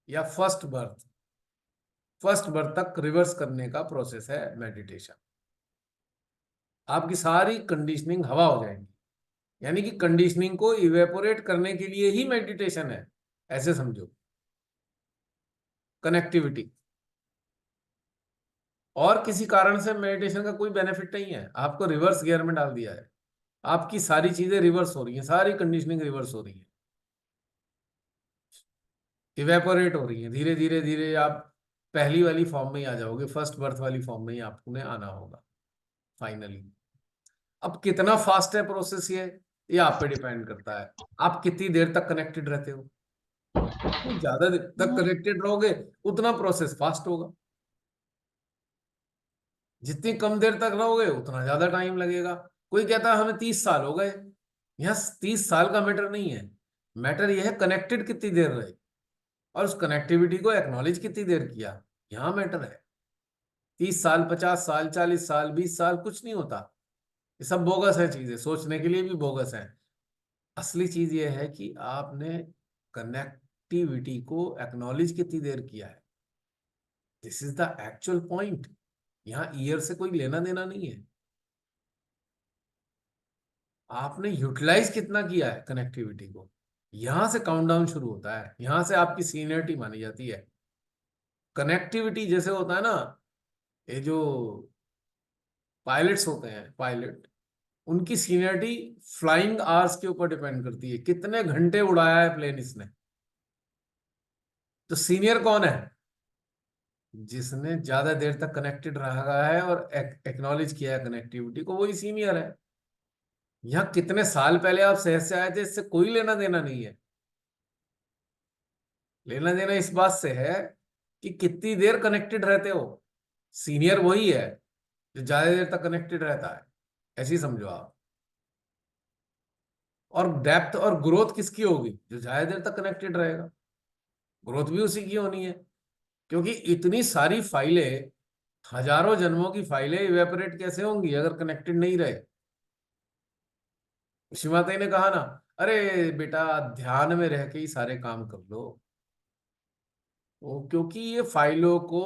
या फर्स्ट बर्थ तक रिवर्स करने का प्रोसेस है मेडिटेशन। आपकी सारी कंडीशनिंग हवा हो जाएंगी, यानी कि कंडीशनिंग को इवेपोरेट करने के लिए ही मेडिटेशन है, ऐसे समझो। कनेक्टिविटी, और किसी कारण से मेडिटेशन का कोई बेनिफिट नहीं है, आपको रिवर्स गियर में डाल दिया है, आपकी सारी चीजें रिवर्स हो रही हैं, सारी कंडीशनिंग रिवर्स हो रही है, इवेपोरेट हो रही है। धीरे धीरे धीरे आप पहली वाली फॉर्म में ही आ जाओगे, फर्स्ट बर्थ वाली फॉर्म में ही आपको आना होगा फाइनली। अब कितना फास्ट है प्रोसेस ये आप पे डिपेंड करता है, आप कितनी देर तक कनेक्टेड रहते हो। तो ज्यादा देर तक कनेक्टेड रहोगे उतना प्रोसेस फास्ट होगा, जितनी कम देर तक रहोगे उतना ज्यादा टाइम लगेगा। कोई कहता है हमें 30 साल हो गए, यहाँ 30 साल का मैटर नहीं है, मैटर यह है कनेक्टेड कितनी देर रहे और उस कनेक्टिविटी को एक्नॉलेज कितनी देर किया, यहां मैटर है। 30 साल, 50 साल, 40 साल, 20 साल कुछ नहीं होता, ये सब बोगस है, चीजें सोचने के लिए भी बोगस है। असली चीज ये है कि आपने कनेक्टिविटी को एक्नॉलेज कितनी देर किया है, this is the actual point. यहां ईयर से कोई लेना देना नहीं है, आपने यूटिलाइज कितना किया है कनेक्टिविटी को, यहां से काउंटडाउन शुरू होता है, यहां से आपकी सीनियरिटी मानी जाती है। कनेक्टिविटी जैसे होता है ना, ये जो पायलट्स होते हैं, पायलट, उनकी सीनियरिटी फ्लाइंग आवर्स के ऊपर डिपेंड करती है, कितने घंटे उड़ाया है प्लेन इसने। तो सीनियर कौन है, जिसने ज्यादा देर तक कनेक्टेड रहा है और एक्नॉलेज किया है कनेक्टिविटी को, वही सीनियर है। यहाँ कितने साल पहले आप शहर से आए थे इससे कोई लेना देना नहीं है, लेना देना इस बात से है कि कितनी देर कनेक्टेड रहते हो। सीनियर वही है जो ज्यादा देर तक कनेक्टेड रहता है, ऐसे ही समझो आप। और डेप्थ और ग्रोथ किसकी होगी, जो ज्यादा देर तक कनेक्टेड रहेगा, ग्रोथ भी उसी की होनी है। क्योंकि इतनी सारी फाइलें, हजारों जन्मों की फाइलें इवेपोरेट कैसे होंगी अगर कनेक्टेड नहीं रहे। शिवाते ने कहा ना, अरे बेटा ध्यान में रह के ही सारे काम कर लो, वो क्योंकि ये फाइलों को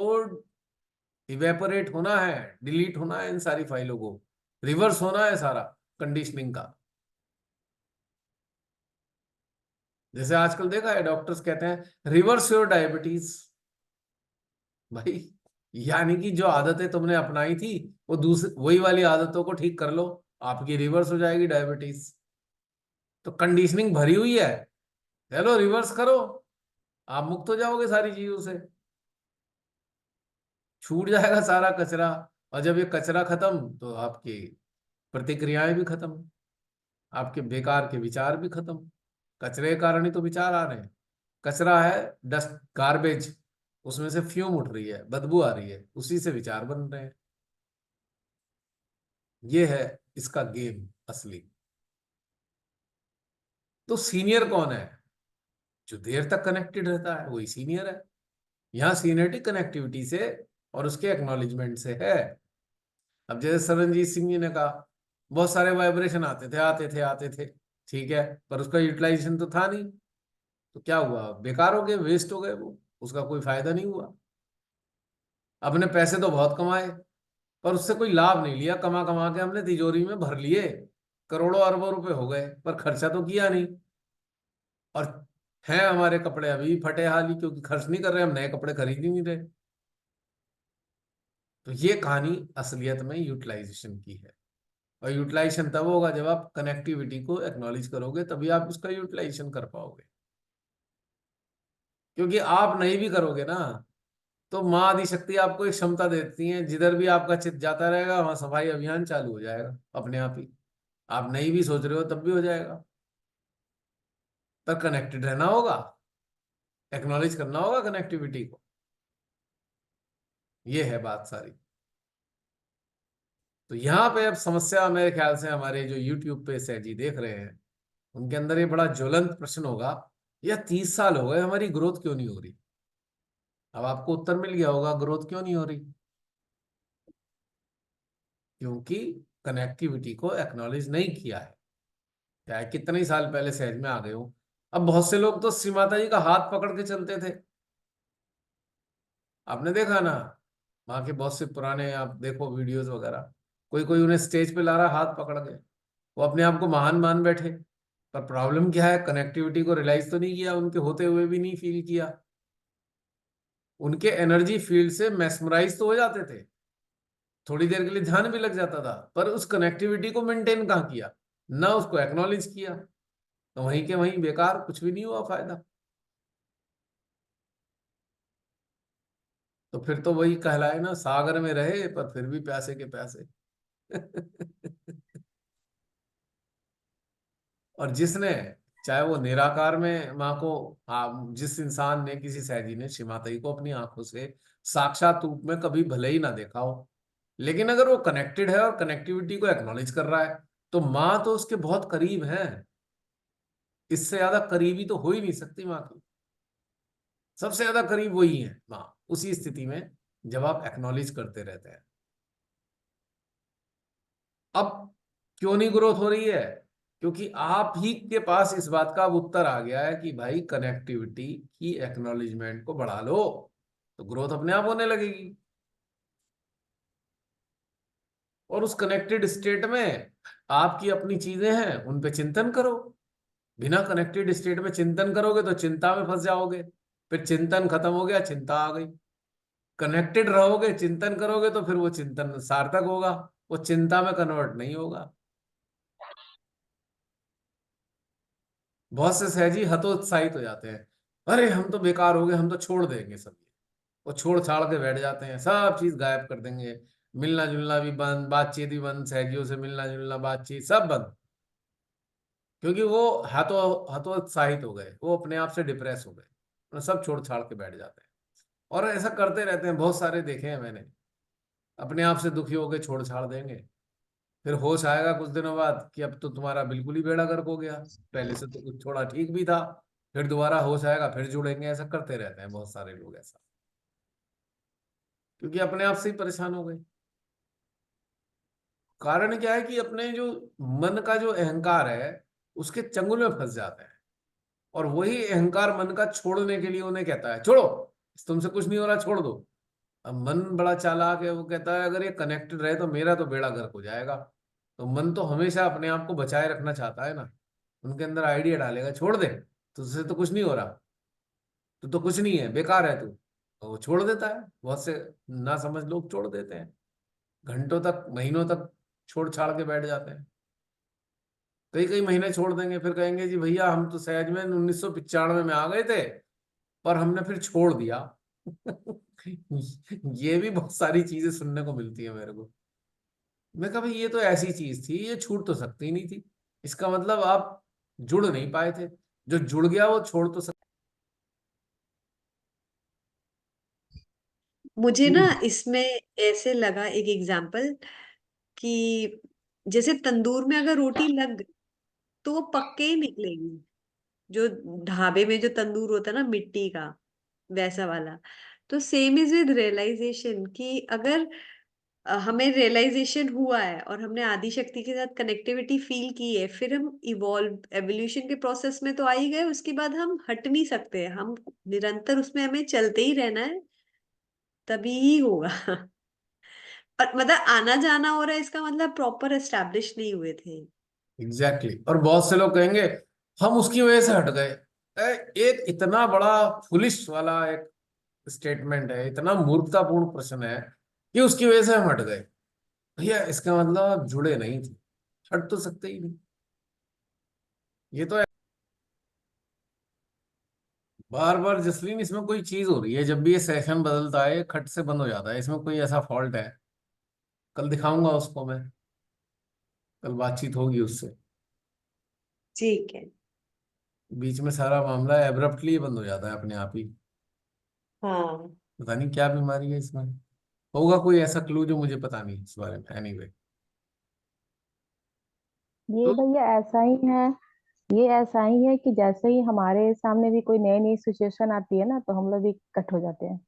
इवेपोरेट होना है, डिलीट होना है, इन सारी फाइलों को रिवर्स होना है सारा कंडीशनिंग का। जैसे आजकल देखा है डॉक्टर्स कहते हैं रिवर्स योर डायबिटीज, भाई यानी कि जो आदतें तुमने अपनाई थी वो दूसरी वही वाली आदतों को ठीक कर लो, आपकी रिवर्स हो जाएगी डायबिटीज। तो कंडीशनिंग भरी हुई है, चलो रिवर्स करो, आप मुक्त हो जाओगे सारी चीजों से, छूट जाएगा सारा कचरा। और जब ये कचरा खत्म तो आपकी प्रतिक्रियाएं भी खत्म, आपके बेकार के विचार भी खत्म। कचरे के कारण ही तो विचार आ रहे हैं, कचरा है, डस्ट, गार्बेज, उसमें से फ्यूम उठ रही है, बदबू आ रही है, उसी से विचार बन रहे हैं। ये है इसका गेम असली। तो सीनियर कौन है, जो देर तक कनेक्टेड रहता है वही सीनियर है। यहाँ सीनियरिटी कनेक्टिविटी से और उसके एक्नॉलेजमेंट से है। अब जैसे सरनजीत सिंह जी ने कहा, बहुत सारे वाइब्रेशन आते थे आते थे आते थे, ठीक है, पर उसका यूटिलाइजेशन तो था नहीं, तो क्या हुआ, बेकार हो गए, वेस्ट हो गए, वो उसका कोई फायदा नहीं हुआ। अपने पैसे तो बहुत कमाए पर उससे कोई लाभ नहीं लिया, कमा कमा के हमने तिजोरी में भर लिए, करोड़ों अरबों रुपए हो गए पर खर्चा तो किया नहीं। और हैं हमारे कपड़े अभी फटे हाल ही, क्योंकि खर्च नहीं कर रहे, हम नए कपड़े खरीद ही नहीं रहे। तो ये कहानी असलियत में यूटिलाइजेशन की है। और यूटिलाइजेशन तब होगा जब आप कनेक्टिविटी को एक्नॉलेज करोगे, तभी आप उसका यूटिलाइजेशन कर पाओगे। क्योंकि आप नहीं भी करोगे ना, तो माँ आदि शक्ति आपको एक क्षमता देती है, जिधर भी आपका चित्त जाता रहेगा वहां सफाई अभियान चालू हो जाएगा अपने आप ही। आप नहीं भी सोच रहे हो तब भी हो जाएगा, पर कनेक्टेड रहना होगा, एक्नॉलेज करना होगा कनेक्टिविटी को। ये है बात सारी। तो यहाँ पे अब समस्या मेरे ख्याल से हमारे जो यूट्यूब पे सहजी देख रहे हैं उनके अंदर ये बड़ा ज्वलंत प्रश्न होगा, या 30 साल हो गए हमारी ग्रोथ क्यों नहीं हो रही? अब आपको उत्तर मिल गया होगा ग्रोथ क्यों नहीं हो रही। क्योंकि कनेक्टिविटी को एक्नॉलेज नहीं किया है। चाहे कितने ही साल पहले सहज में आ गए हो। अब बहुत से लोग तो श्री माता जी का हाथ पकड़ के चलते थे, आपने देखा ना। वहां के बहुत से पुराने आप देखो वीडियोस वगैरह, कोई कोई उन्हें स्टेज पे ला रहा हाथ पकड़ के, वो अपने आप को महान मान बैठे। पर प्रॉब्लम क्या है, कनेक्टिविटी को रियलाइज तो नहीं किया, उनके होते हुए भी नहीं फील किया। उनके एनर्जी फील्ड से मैस्मराइज तो हो जाते थे, थोड़ी देर के लिए ध्यान भी लग जाता था, पर उस कनेक्टिविटी को मेंटेन कहाँ किया, ना उसको एक्नॉलेज किया। तो वहीं के वहीं बेकार, कुछ भी नहीं हुआ फायदा। तो फिर तो वही कहलाए ना, सागर में रहे पर फिर भी प्यासे के प्यासे। और जिसने, चाहे वो निराकार में माँ को, जिस इंसान ने, किसी सहजी ने श्री माता जी को अपनी आंखों से साक्षात रूप में कभी भले ही ना देखा हो, लेकिन अगर वो कनेक्टेड है और कनेक्टिविटी को एक्नॉलेज कर रहा है, तो माँ तो उसके बहुत करीब है। इससे ज्यादा करीबी तो हो ही नहीं सकती माँ की। सबसे ज्यादा करीब वही है माँ, उसी स्थिति में जब आप एक्नॉलेज करते रहते हैं। अब क्यों नहीं ग्रोथ हो रही है? क्योंकि आप ही के पास इस बात का अब उत्तर आ गया है कि भाई कनेक्टिविटी की एक्नॉलेजमेंट को बढ़ा लो, तो ग्रोथ अपने आप होने लगेगी। और उस कनेक्टेड स्टेट में आपकी अपनी चीजें हैं, उन पे चिंतन करो। बिना कनेक्टेड स्टेट में चिंतन करोगे तो चिंता में फंस जाओगे, फिर चिंतन खत्म हो गया, चिंता आ गई। कनेक्टेड रहोगे, चिंतन करोगे, तो फिर वो चिंतन सार्थक होगा, वो चिंता में कन्वर्ट नहीं होगा। बहुत से सहजी हतोत्साहित हो जाते हैं, अरे हम तो बेकार हो गए, हम तो छोड़ देंगे सब। वो छोड़ छाड़ के बैठ जाते हैं, सब चीज गायब कर देंगे। मिलना जुलना भी बंद, बातचीत भी बंद, सहजियों से मिलना जुलना, बातचीत सब बंद। क्योंकि वो हतोत्साहित हो गए, वो अपने आप से डिप्रेस हो गए, वो सब छोड़ छाड़ के बैठ जाते हैं। और ऐसा करते रहते हैं, बहुत सारे देखे हैं मैंने। अपने आप से दुखी होकर छोड़ छाड़ देंगे, फिर होश आएगा कुछ दिनों बाद कि अब तो तुम्हारा बिल्कुल ही बेड़ा गर्क हो गया, पहले से तो कुछ थोड़ा ठीक भी था। फिर दोबारा होश आएगा, फिर जुड़ेंगे। ऐसा करते रहते हैं बहुत सारे लोग ऐसा, क्योंकि अपने आप से ही परेशान हो गए। कारण क्या है कि अपने जो मन का जो अहंकार है उसके चंगुल में फंस जाते हैं। और वही अहंकार मन का छोड़ने के लिए उन्हें कहता है छोड़ो, तुमसे कुछ नहीं हो रहा, छोड़ दो। अब मन बड़ा चालाक है, वो कहता है अगर ये कनेक्टेड रहे तो मेरा तो बेड़ा गर्क हो जाएगा। तो मन तो हमेशा अपने आप को बचाए रखना चाहता है ना, उनके अंदर आइडिया डालेगा, छोड़ दे, तुझसे तो कुछ नहीं हो रहा, तू तो कुछ नहीं है, बेकार है तू। तो वो छोड़ देता है। बहुत से ना समझ लोग छोड़ देते हैं, घंटों तक महीनों तक छोड़ छाड़ के बैठ जाते हैं। कई कई महीने छोड़ देंगे, फिर कहेंगे जी भैया हम तो सहज में 1995 में आ गए थे, पर हमने फिर छोड़ दिया। ये भी बहुत सारी चीजें सुनने को मिलती है मेरे को। मैं कहा भाई ये तो ऐसी चीज थी, ये छूट तो सकती नहीं थी। इसका मतलब आप जुड़ नहीं पाए थे, जो जुड़ गया वो छोड़ तो मुझे ना सकता। इसमें ऐसे लगा एक एग्जाम्पल कि जैसे तंदूर में अगर रोटी लग गई तो वो पक के ही निकलेगी। जो ढाबे में जो तंदूर होता है ना मिट्टी का, वैसा वाला। तो सेम इज विद रियलाइजेशन कि अगर हमें रियलाइजेशन हुआ है और हमने आदि शक्ति के साथ कनेक्टिविटी फील की है, फिर हम इवॉल्व एवोल्यूशन के प्रोसेस में तो आ ही गए, उसके बाद हम हट नहीं सकते, हम निरंतर उसमें हमें चलते ही रहना है, तभी ही होगा। और मतलब आना जाना हो रहा है, इसका मतलब प्रॉपर एस्टेब्लिश नहीं हुए थे। Exactly exactly। और बहुत से लोग कहेंगे हम उसकी वजह से हट गए। एक इतना बड़ा फुलिश वाला एक स्टेटमेंट है, इतना मूर्खतापूर्ण प्रश्न है कि उसकी वजह से हम हट गए। भैया इसका मतलब आप जुड़े नहीं थे, हट तो सकते ही नहीं। ये तो बार बार जसलीन इसमें कोई चीज हो रही है, जब भी ये सेशन बदलता है ये खट से बंद हो जाता है, इसमें कोई ऐसा फॉल्ट है। कल दिखाऊंगा उसको मैं, कल बातचीत होगी उससे। ठीक है। बीच में सारा मामला एब्रप्टली बंद हो जाता है अपने आप ही। हाँ। पता नहीं क्या बीमारी है इसमें, होगा कोई ऐसा क्लू जो मुझे पता नहीं इस बारे में। एनीवे ये तो भैया ऐसा ही है। ये ऐसा ही है कि जैसे ही हमारे सामने भी कोई नई नई सिचुएशन आती है ना, तो हम लोग भी कट हो जाते हैं।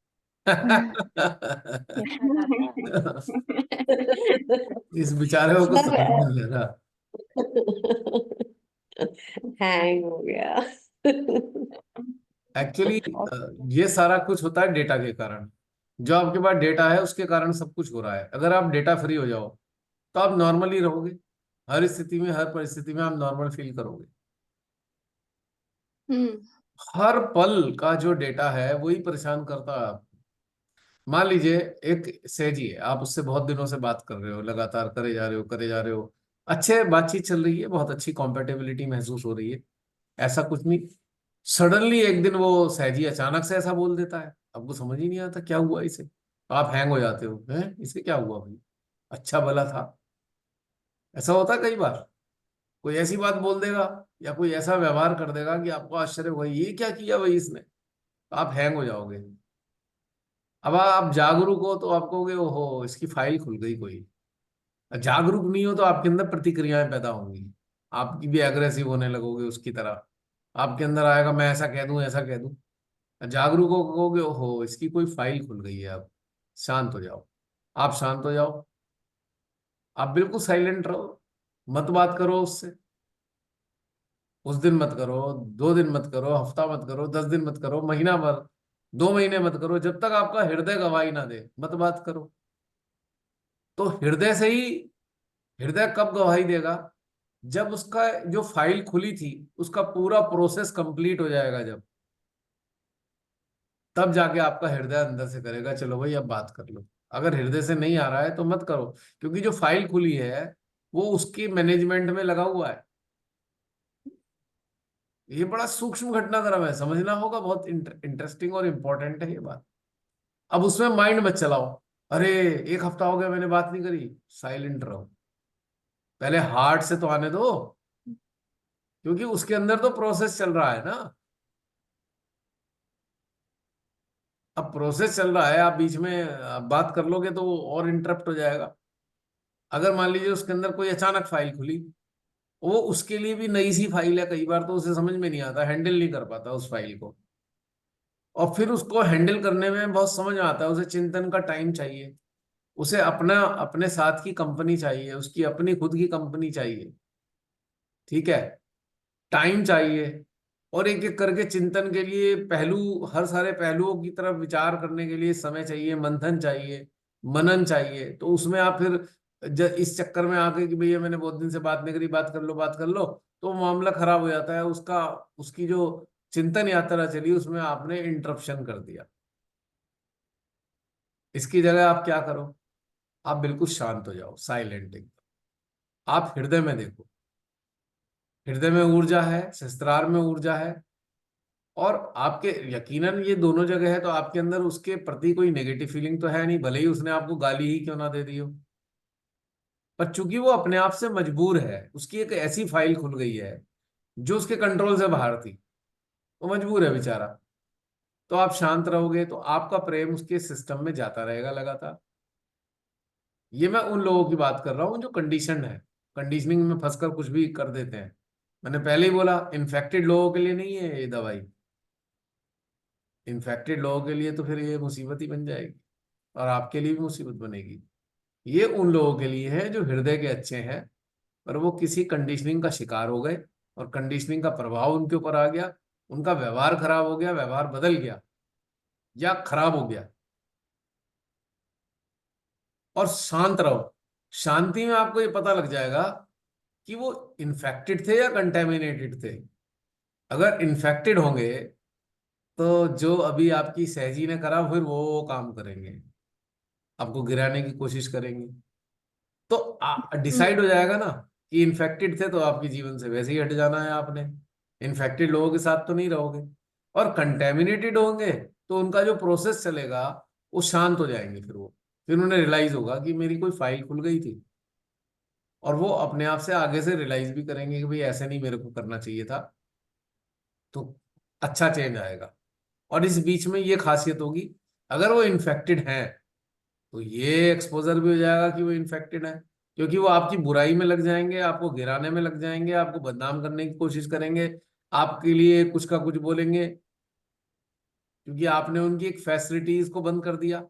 ऐसा जाता है। इस बेचारे को कुछ सब समझ नहीं लग रहा। हैंग हो गया। एक्चुअली और ये सारा कुछ होता है डेटा के कारण। जो आपके पास डेटा है उसके कारण सब कुछ हो रहा है। अगर आप डेटा फ्री हो जाओ तो आप नॉर्मली रहोगे। हर स्थिति में, हर परिस्थिति में आप नॉर्मल फील करोगे। हम्म। हर पल का जो डेटा है वही परेशान करता है आपको। मान लीजिए एक सैजी है, आप उससे बहुत दिनों से बात कर रहे हो, लगातार करे जा रहे हो, करे जा रहे हो, अच्छे बातचीत चल रही है, बहुत अच्छी कॉम्पेटेबिलिटी महसूस हो रही है, ऐसा कुछ नहीं। सडनली एक दिन वो सहजी अचानक से ऐसा बोल देता है, आपको समझ ही नहीं आता क्या हुआ इसे, तो आप हैंग हो जाते हो, हैं इसे क्या हुआ भाई, अच्छा भला था। ऐसा होता है कई बार। कोई ऐसी बात बोल देगा या कोई ऐसा व्यवहार कर देगा कि आपको आश्चर्य होगा, ये क्या किया भाई इसने, तो आप हैंग हो जाओगे। अब आप जागरूक हो तो आप कहोगे ओहो इसकी फाइल खुल गई कोई। जागरूक नहीं हो तो आपके अंदर प्रतिक्रियाएं पैदा होंगी, आपकी भी एग्रेसिव होने लगोगे उसकी तरह। आपके अंदर आएगा मैं ऐसा कह दूं, ऐसा कह दूं। जागरूक हो कहोगे ओहो इसकी कोई फाइल खुल गई है। अब शांत हो जाओ। आप शांत हो जाओ, आप बिल्कुल साइलेंट रहो, मत बात करो उससे। उस दिन मत करो, 2 दिन मत करो, हफ्ता मत करो, 10 दिन मत करो, महीना भर, 2 महीने मत करो, जब तक आपका हृदय गवाही ना दे मत बात करो। तो हृदय से ही, हृदय कब गवाही देगा, जब उसका जो फाइल खुली थी उसका पूरा प्रोसेस कंप्लीट हो जाएगा, जब तब जाके आपका हृदय अंदर से करेगा चलो भाई अब बात कर लो। अगर हृदय से नहीं आ रहा है तो मत करो, क्योंकि जो फाइल खुली है वो उसकी मैनेजमेंट में लगा हुआ है। ये बड़ा सूक्ष्म घटनाक्रम है, समझना होगा, बहुत इंटरेस्टिंग और इंपॉर्टेंट है ये बात। अब उसमें माइंड मत चलाओ, अरे 1 हफ्ता हो गया मैंने बात नहीं करी, साइलेंट रहो, पहले हार्ट से तो आने दो, क्योंकि उसके अंदर तो प्रोसेस चल रहा है ना। अब प्रोसेस चल रहा है, आप बीच में बात कर लोगे तो वो और इंटरप्ट हो जाएगा। अगर मान लीजिए उसके अंदर कोई अचानक फाइल खुली, वो उसके लिए भी नई सी फाइल है, कई बार तो उसे समझ में नहीं आता, हैंडल नहीं कर पाता उस फाइल को, और फिर उसको हैंडल करने में बहुत समझ में आता है, उसे चिंतन का टाइम चाहिए, उसे अपना अपने साथ की कंपनी चाहिए, उसकी अपनी खुद की कंपनी चाहिए, ठीक है, टाइम चाहिए। और एक एक करके चिंतन के लिए पहलू, हर सारे पहलुओं की तरफ विचार करने के लिए समय चाहिए, मंथन चाहिए, मनन चाहिए। तो उसमें आप फिर इस चक्कर में आके कि भैया मैंने बहुत दिन से बात नहीं करी, बात कर लो, बात कर लो, तो मामला खराब हो जाता है उसका। उसकी जो चिंतन यात्रा चली उसमें आपने इंटरप्शन कर दिया। इसकी जगह आप क्या करो, आप बिल्कुल शांत हो जाओ, साइलेंट एकदम। आप हृदय में देखो, हृदय में ऊर्जा है, सहस्त्रार में ऊर्जा है, और आपके यकीनन ये दोनों जगह है, तो आपके अंदर उसके प्रति कोई नेगेटिव फीलिंग तो है नहीं, भले ही उसने आपको गाली ही क्यों ना दे दी हो। पर चूंकि वो अपने आप से मजबूर है, उसकी एक ऐसी फाइल खुल गई है जो उसके कंट्रोल से बाहर थी, वो मजबूर है बेचारा। तो आप शांत रहोगे तो आपका प्रेम उसके सिस्टम में जाता रहेगा लगातार। ये मैं उन लोगों की बात कर रहा हूँ जो कंडीशन है, कंडीशनिंग में फंसकर कुछ भी कर देते हैं। मैंने पहले ही बोला इन्फेक्टेड लोगों के लिए नहीं है ये दवाई। इन्फेक्टेड लोगों के लिए तो फिर ये मुसीबत ही बन जाएगी, और आपके लिए भी मुसीबत बनेगी। ये उन लोगों के लिए है जो हृदय के अच्छे हैं, पर वो किसी कंडीशनिंग का शिकार हो गए, और कंडीशनिंग का प्रभाव उनके ऊपर आ गया, उनका व्यवहार खराब हो गया, व्यवहार बदल गया या खराब हो गया। और शांत रहो, शांति में आपको ये पता लग जाएगा कि वो इन्फेक्टेड थे या कंटेमिनेटेड थे। अगर इन्फेक्टेड होंगे तो जो अभी आपकी सहजी ने करा फिर वो काम करेंगे, आपको गिराने की कोशिश करेंगे। तो डिसाइड हो जाएगा ना कि इन्फेक्टेड थे तो आपके जीवन से वैसे ही हट जाना है आपने, इन्फेक्टेड लोगों के साथ तो नहीं रहोगे। और कंटेमिनेटेड होंगे तो उनका जो प्रोसेस चलेगा वो शांत हो जाएंगे, फिर उन्हें रियलाइज होगा कि मेरी कोई फाइल खुल गई थी, और वो अपने आप से आगे से रियलाइज भी करेंगे कि भाई ऐसे नहीं मेरे को करना चाहिए था। तो अच्छा चेंज आएगा। और इस बीच में ये खासियत होगी, अगर वो इन्फेक्टेड हैं तो ये एक्सपोजर भी हो जाएगा कि वो इन्फेक्टेड है, क्योंकि वो आपकी बुराई में लग जाएंगे, आपको गिराने में लग जाएंगे, आपको बदनाम करने की कोशिश करेंगे, आपके लिए कुछ का कुछ बोलेंगे, क्योंकि आपने उनकी एक फैसिलिटीज को बंद कर दिया।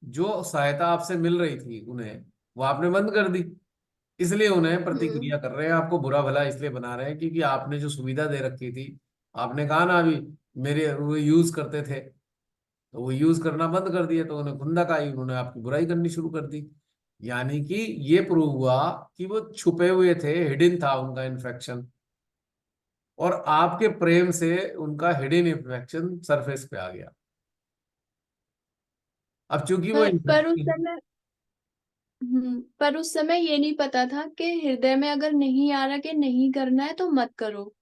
जो सहायता आपसे मिल रही थी उन्हें, वो आपने बंद कर दी। इसलिए उन्हें प्रतिक्रिया कर रहे हैं, आपको बुरा भला इसलिए बना रहे हैं क्योंकि आपने जो सुविधा दे रखी थी, आपने कहा ना अभी, मेरे वो यूज करते थे, तो वो यूज करना बंद कर दिया, तो उन्हें खुंदक आई, उन्होंने आपकी बुराई करनी शुरू कर दी। यानी कि ये प्रूव हुआ कि वो छुपे हुए थे, हिडन था उनका इन्फेक्शन, और आपके प्रेम से उनका हिडन इन्फेक्शन सरफेस पे आ गया। अब चूंकि वो पर उस इन्फेक्शन, समय पर उस समय ये नहीं पता था कि हृदय में अगर नहीं आ रहा कि नहीं करना है तो मत करो।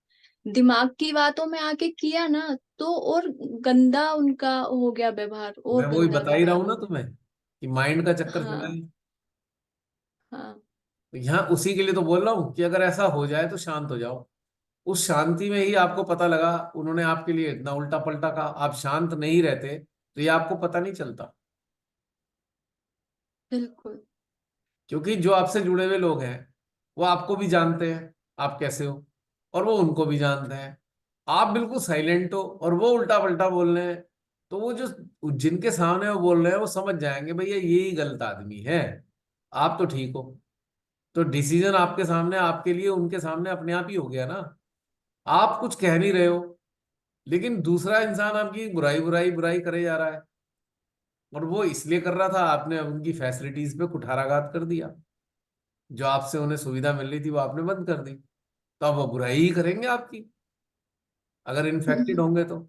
दिमाग की बातों में आके किया ना तो और गंदा उनका हो गया व्यवहार, मैं और वही गंदा बता ही रहा हूं व्यवहार। ना तुम्हें कि माइंड का चक्कर चला हाँ। है। हाँ। तो यहाँ उसी के लिए तो बोल रहा हूँ कि अगर ऐसा हो जाए तो शांत हो जाओ। उस शांति में ही आपको पता लगा, उन्होंने आपके लिए इतना उल्टा पलटा कहा, आप शांत नहीं रहते तो ये आपको पता नहीं चलता। बिल्कुल। क्योंकि जो आपसे जुड़े हुए लोग हैं वो आपको भी जानते हैं आप कैसे हो, और वो उनको भी जानते हैं। आप बिल्कुल साइलेंट हो और वो उल्टा पलटा बोल रहे हैं, तो वो जो जिनके सामने वो बोल रहे हैं वो समझ जाएंगे भैया यही गलत आदमी है, आप तो ठीक हो। तो डिसीजन आपके सामने, आपके लिए उनके सामने अपने आप ही हो गया ना। आप कुछ कह नहीं रहे हो, लेकिन दूसरा इंसान आपकी बुराई बुराई बुराई करे जा रहा है, और वो इसलिए कर रहा था आपने उनकी फैसिलिटीज पे कुठाराघात कर दिया। जो आपसे उन्हें सुविधा मिल रही थी वो आपने बंद कर दी, तो अब वो बुराई ही करेंगे आपकी, अगर इन्फेक्टेड होंगे तो।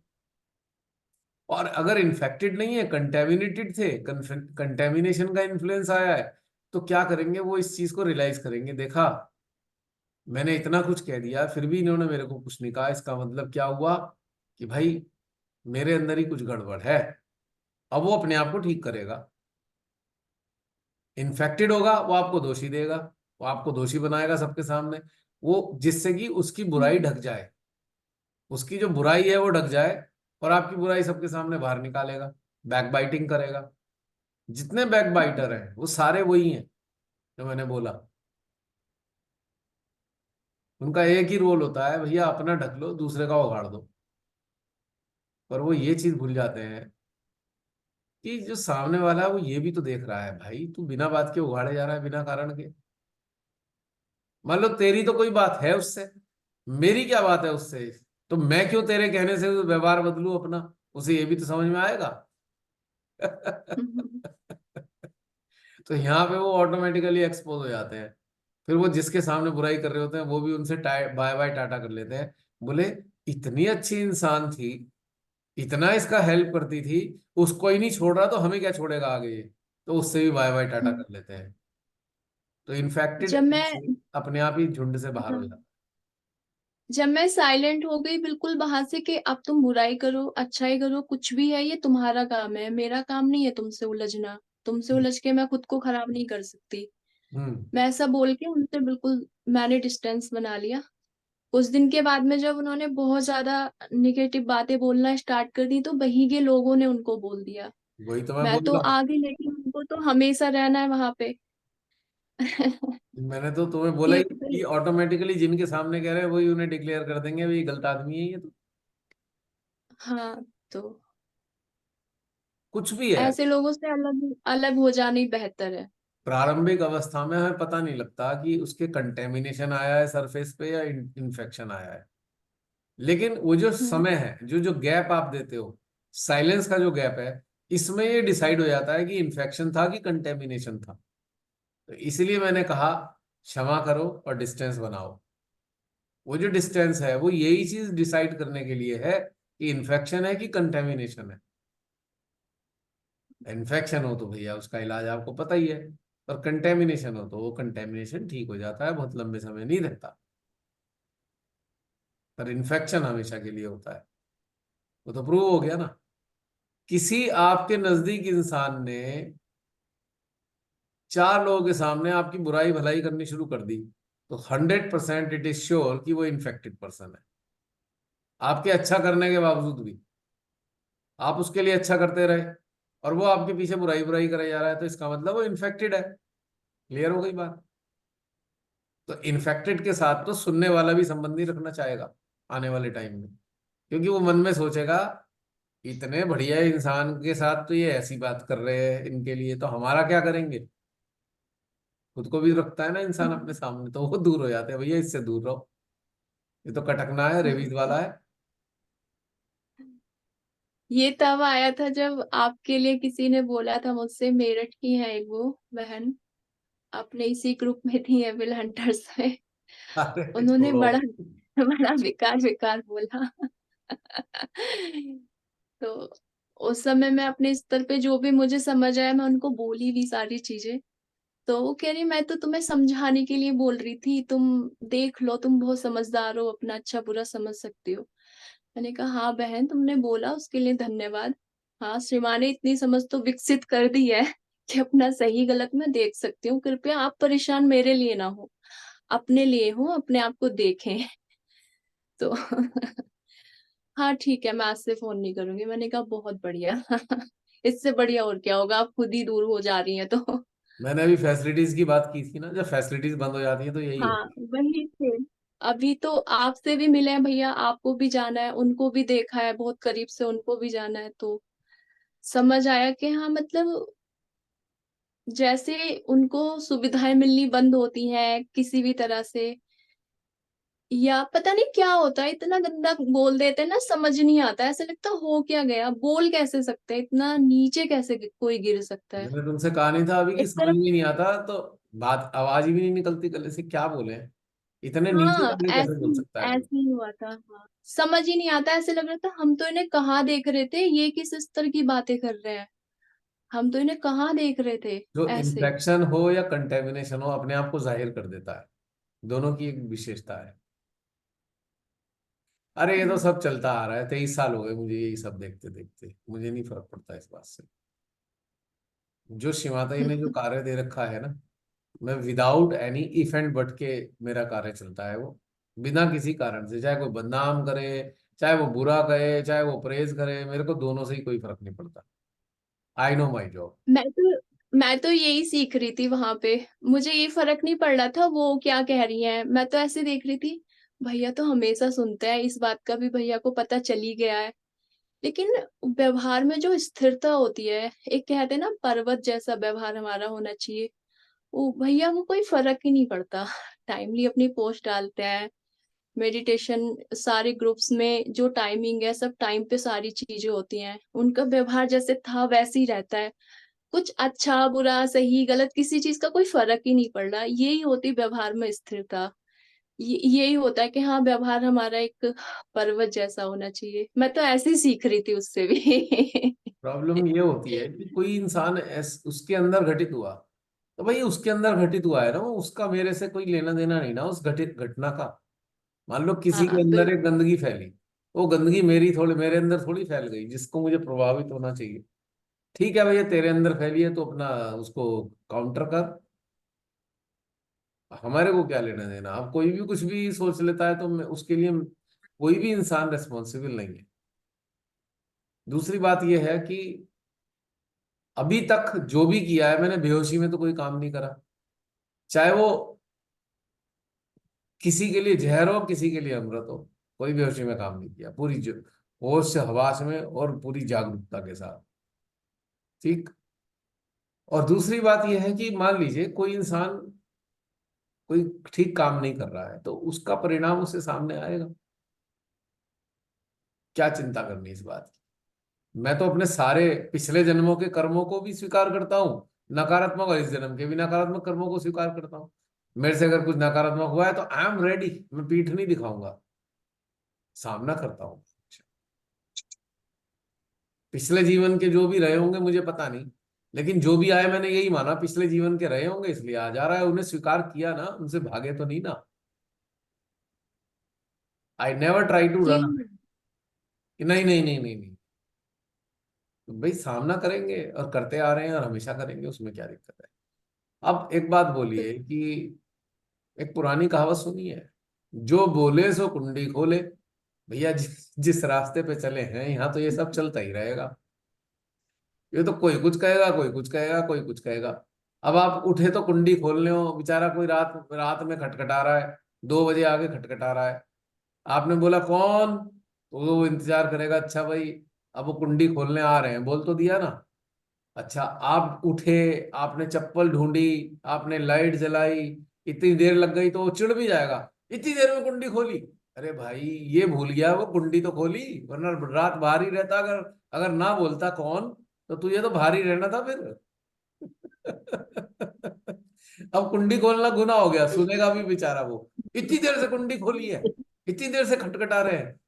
और अगर इन्फेक्टेड नहीं है, कंटेमिनेटेड थे, कंटेमिनेशन का इन्फ्लुएंस आया है, तो क्या करेंगे वो, इस चीज को रियलाइज करेंगे, देखा मैंने इतना कुछ कह दिया फिर भी इन्होंने मेरे को कुछ नहीं कहा, इसका मतलब क्या हुआ कि भाई मेरे अंदर ही कुछ गड़बड़ है। अब वो अपने आप को ठीक करेगा। इन्फेक्टेड होगा वो आपको दोषी देगा, वो आपको दोषी बनाएगा सबके सामने, वो जिससे कि उसकी बुराई ढक जाए, उसकी जो बुराई है वो ढक जाए, और आपकी बुराई सबके सामने बाहर निकालेगा, बैक बाइटिंग करेगा। जितने बैक बाइटर हैं वो सारे वही हैं जो मैंने बोला। उनका एक ही रोल होता है, भैया अपना ढक लो, दूसरे का उगाड़ दो। पर वो ये चीज भूल जाते हैं कि जो सामने वाला है वो ये भी तो देख रहा है, भाई तू बिना बात के उगाड़े जा रहा है बिना कारण के। मान लो तेरी तो कोई बात है उससे, मेरी क्या बात है उससे, तो मैं क्यों तेरे कहने से व्यवहार बदलूं अपना, उसे ये भी तो समझ में आएगा। तो यहाँ पे वो ऑटोमेटिकली एक्सपोज हो जाते हैं। फिर वो जिसके सामने बुराई कर रहे होते हैं वो भी उनसे बाय बाय टाटा कर लेते हैं। बोले इतनी अच्छी इंसान थी, इतना इसका हेल्प करती थी, उसको ही नहीं छोड़ रहा तो हमें क्या छोड़ेगा आगे ये, तो उससे भी बाय बाय टाटा कर लेते हैं। तो इन्फेक्टेड जब मैं अपने आप ही झुंड से बाहर हो हाँ, जाता जब मैं साइलेंट हो गई बिल्कुल बाहर से कि अब तुम बुराई करो अच्छाई करो कुछ भी है ये तुम्हारा काम है, मेरा काम नहीं है तुमसे उलझना। तुमसे है। उलझ के मैं खुद को खराब नहीं कर सकती। हम्म। मैं ऐसा बोल के उनसे बिल्कुल मैंने डिस्टेंस बना लिया। कुछ दिन के बाद में जब उन्होंने बहुत ज्यादा निगेटिव बातें बोलना स्टार्ट कर दी तो वहीं के लोगों ने उनको बोल दिया। वही तो मैं मैं बोल तो रहा हूँ। आ गई लेकिन उनको तो हमेशा रहना है वहां पे। मैंने तो तुम्हें बोला ये ही कि ऑटोमेटिकली जिनके सामने कह रहे हैं वही उन्हें डिक्लेयर कर देंगे भाई गलत आदमी है ये तो। हाँ। तो कुछ भी है, ऐसे लोगों से अलग अलग हो जाना ही बेहतर है। प्रारंभिक अवस्था में हमें पता नहीं लगता कि उसके कंटेमिनेशन आया है सरफेस पे या इन्फेक्शन आया है, लेकिन वो जो हम्म। समय है, जो जो गैप आप देते हो, साइलेंस का जो गैप है, इसमें ये डिसाइड हो जाता है कि इन्फेक्शन था कि कंटेमिनेशन था। तो इसलिए मैंने कहा क्षमा करो और डिस्टेंस बनाओ। वो जो डिस्टेंस है वो यही चीज डिसाइड करने के लिए है कि इन्फेक्शन है कि कंटेमिनेशन है। इन्फेक्शन हो तो भैया उसका इलाज आपको पता ही है, और कंटेमिनेशन हो तो वो कंटेमिनेशन ठीक हो जाता है, बहुत लंबे समय नहीं रहता। पर इन्फेक्शन हमेशा के लिए होता है। वो तो प्रूव हो गया ना। किसी आपके नजदीक इंसान ने 4 लोगों के सामने आपकी बुराई भलाई करनी शुरू कर दी, तो 100% इट इज श्योर कि वो इन्फेक्टेड पर्सन है। आपके अच्छा करने के बावजूद भी आप उसके लिए अच्छा करते रहे, और वो आपके पीछे बुराई बुराई करे जा रहा है, तो इसका मतलब वो इन्फेक्टेड है। क्लियर हो गई बात। तो इन्फेक्टेड के साथ तो सुनने वाला भी संबंध नहीं रखना चाहेगा आने वाले टाइम में, क्योंकि वो मन में सोचेगा इतने बढ़िया इंसान के साथ तो ये ऐसी बात कर रहे हैं, इनके लिए तो हमारा क्या करेंगे। खुद को भी रखता है ना इंसान अपने सामने, तो वो दूर हो जाते हैं, भैया इससे दूर रहो, ये तो कटकना है, रेबीज वाला है। ये तब आया था जब आपके लिए किसी ने बोला था मुझसे, मेरठ की है एक वो बहन, अपने इसी ग्रुप में थी एविल हंटर्स में, अरे उन्होंने छोड़ो। बड़ा बड़ा बेकार बेकार बोला। तो उस समय मैं अपने स्तर पे जो भी मुझे समझ आया मैं उनको बोली भी सारी चीजें। तो वो कह रही मैं तो तुम्हें समझाने के लिए बोल रही थी, तुम देख लो, तुम बहुत समझदार हो, अपना अच्छा बुरा समझ सकती हो। मैंने कहा हाँ बहन, तुमने बोला उसके लिए धन्यवाद। हाँ, श्रीमान ने इतनी समझ तो विकसित कर दी है कि अपना सही गलत मैं देख सकती हूँ। कृपया आप परेशान मेरे लिए ना हो, अपने लिए हो, अपने आप को देखें। तो हाँ ठीक है, मैं आज से फोन नहीं करूंगी। मैंने कहा बहुत बढ़िया। इससे बढ़िया और क्या होगा, आप खुद ही दूर हो जा रही हैं तो। मैंने अभी फैसिलिटीज की बात की थी ना, जब फैसिलिटीज बंद हो जाती है तो यही हाँ, होती वही थे। अभी तो आपसे भी मिले हैं भैया, आपको भी जाना है, उनको भी देखा है बहुत करीब से, उनको भी जाना है, तो समझ आया कि हाँ मतलब जैसे उनको सुविधाएं मिलनी बंद होती हैं किसी भी तरह से, या पता नहीं क्या होता है, इतना गंदा बोल देते हैं ना, समझ नहीं आता, ऐसा लगता है हो क्या गया, बोल कैसे सकते हैं, इतना नीचे कैसे कोई गिर सकता है। है। मैंने तुमसे कहा नहीं था अभी कि एक समझ तरफ, में नहीं आता, तो बात आवाज ही भी नहीं निकलती गले से, क्या बोले, इतने नीचे हाँ करके कैसे बोल सकता है कोई। ऐसे ही हुआ था। हाँ, समझ ही नहीं आता, ऐसे लग रहा था हम तो इन्हें कहाँ देख रहे थे, ये किस स्तर की बातें कर रहे हैं, हम तो इन्हें कहाँ देख रहे थे। जो ऐसे। इन्फेक्शन हो या कंटेमिनेशन हो, अपने आप को जाहिर कर देता है, दोनों की एक विशेषता है। अरे ये तो हम्म। सब चलता आ रहा है, 23 साल हो गए मुझे यही सब देखते देखते, मुझे नहीं फर्क पड़ता इस बात से। जो शिवाताई ने जो कार्य दे रखा है ना, मैं without any if and but के मेरा कार्य चलता है वो, बिना किसी कारण से, चाहे कोई बदनाम करे, चाहे वो बुरा कहे, चाहे वो प्रेज करे, मेरे को दोनों से ही कोई फर्क नहीं पड़ता। I know my job. मैं तो यही सीख रही थी वहां पे, मुझे ये फर्क नहीं पड़ रहा था वो क्या कह रही हैं, मैं तो ऐसे देख रही थी। भैया तो हमेशा सुनते हैं, इस बात का भी भैया को पता चल ही गया है, लेकिन व्यवहार में जो स्थिरता होती है, एक कहते हैं ना पर्वत जैसा व्यवहार हमारा होना चाहिए, वो भैया वो कोई फर्क ही नहीं पड़ता। टाइमली अपनी पोस्ट डालते हैं, मेडिटेशन सारे ग्रुप्स में जो टाइमिंग है सब टाइम पे सारी चीजें होती हैं, उनका व्यवहार जैसे था वैसे ही रहता है, कुछ अच्छा बुरा सही गलत किसी चीज का कोई फर्क ही नहीं पड़ रहा। यही होती व्यवहार में स्थिरता, यही होता है कि हाँ व्यवहार हमारा एक पर्वत जैसा होना चाहिए। मैं तो ऐसे ही सीख रही थी उससे भी। प्रॉब्लम ये होती है कि कोई इंसान उसके अंदर घटित हुआ, तो भाई उसके अंदर घटित हुआ है ना वो, उसका मेरे से कोई लेना देना नहीं ना उस घटित घटना का। मान लो किसी के हाँ अंदर एक बिल्कुल। गंदगी फैली, वो गंदगी मेरी थोड़ी मेरे अंदर थोड़ी फैल गई जिसको मुझे प्रभावित होना चाहिए। ठीक है भैया, तेरे अंदर फैली है तो अपना उसको काउंटर कर, हमारे को क्या लेना देना। अब कोई भी कुछ भी सोच लेता है तो उसके लिए कोई भी इंसान रेस्पॉन्सिबल नहीं है। दूसरी बात यह है कि अभी तक जो भी किया है मैंने, बेहोशी में तो कोई काम नहीं करा, चाहे वो किसी के लिए जहर हो किसी के लिए अमृत हो, कोई बेहोशी में काम नहीं किया, पूरी होश से हवास में और पूरी जागरूकता के साथ। ठीक। और दूसरी बात यह है कि मान लीजिए कोई इंसान कोई ठीक काम नहीं कर रहा है तो उसका परिणाम उसके सामने आएगा, क्या चिंता करनी इस बात की। मैं तो अपने सारे पिछले जन्मों के कर्मों को भी स्वीकार करता हूँ, नकारात्मक, और इस जन्म के भी नकारात्मक कर्मों को स्वीकार करता हूँ। मेरे से अगर कुछ नकारात्मक हुआ है तो आई एम रेडी, मैं पीठ नहीं दिखाऊंगा, सामना करता हूँ। पिछले जीवन के जो भी रहे होंगे मुझे पता नहीं, लेकिन जो भी आए मैंने यही माना पिछले जीवन के रहे होंगे इसलिए आ जा रहा है, उन्हें स्वीकार किया ना, उनसे भागे तो नहीं ना। आई नेवर ट्राई टू ये रन, कि नहीं नहीं नहीं नहीं नहीं। तो भाई सामना करेंगे और करते आ रहे हैं और हमेशा करेंगे, उसमें क्या दिक्कत है। अब एक बात बोलिए कि एक पुरानी कहावत सुनी है, जो बोले सो कुंडी खोले। भैया जिस रास्ते पे चले हैं यहाँ तो ये सब चलता ही रहेगा, ये तो कोई कुछ कहेगा कोई कुछ कहेगा कोई कुछ कहेगा। अब आप उठे तो कुंडी खोलने हो, बेचारा कोई रात रात में खटखटा रहा है, 2 बजे आके खटखटा रहा है, आपने बोला कौन, तो वो इंतजार करेगा, अच्छा भाई अब वो कुंडी खोलने आ रहे हैं, बोल तो दिया ना। अच्छा आप उठे, आपने चप्पल ढूंढी, आपने लाइट जलाई, इतनी देर लग गई, तो वो चिढ़ भी जाएगा, इतनी देर में कुंडी खोली। अरे भाई ये भूल गया, वो कुंडी तो खोली, वरना रात बाहर ही रहता, अगर अगर ना बोलता कौन, तो तुझे तो बाहर ही रहना था फिर। अब कुंडी खोलना गुनाह हो गया, सुनेगा भी बेचारा वो, इतनी देर से कुंडी खोली है, इतनी देर से खटखटा रहे हैं।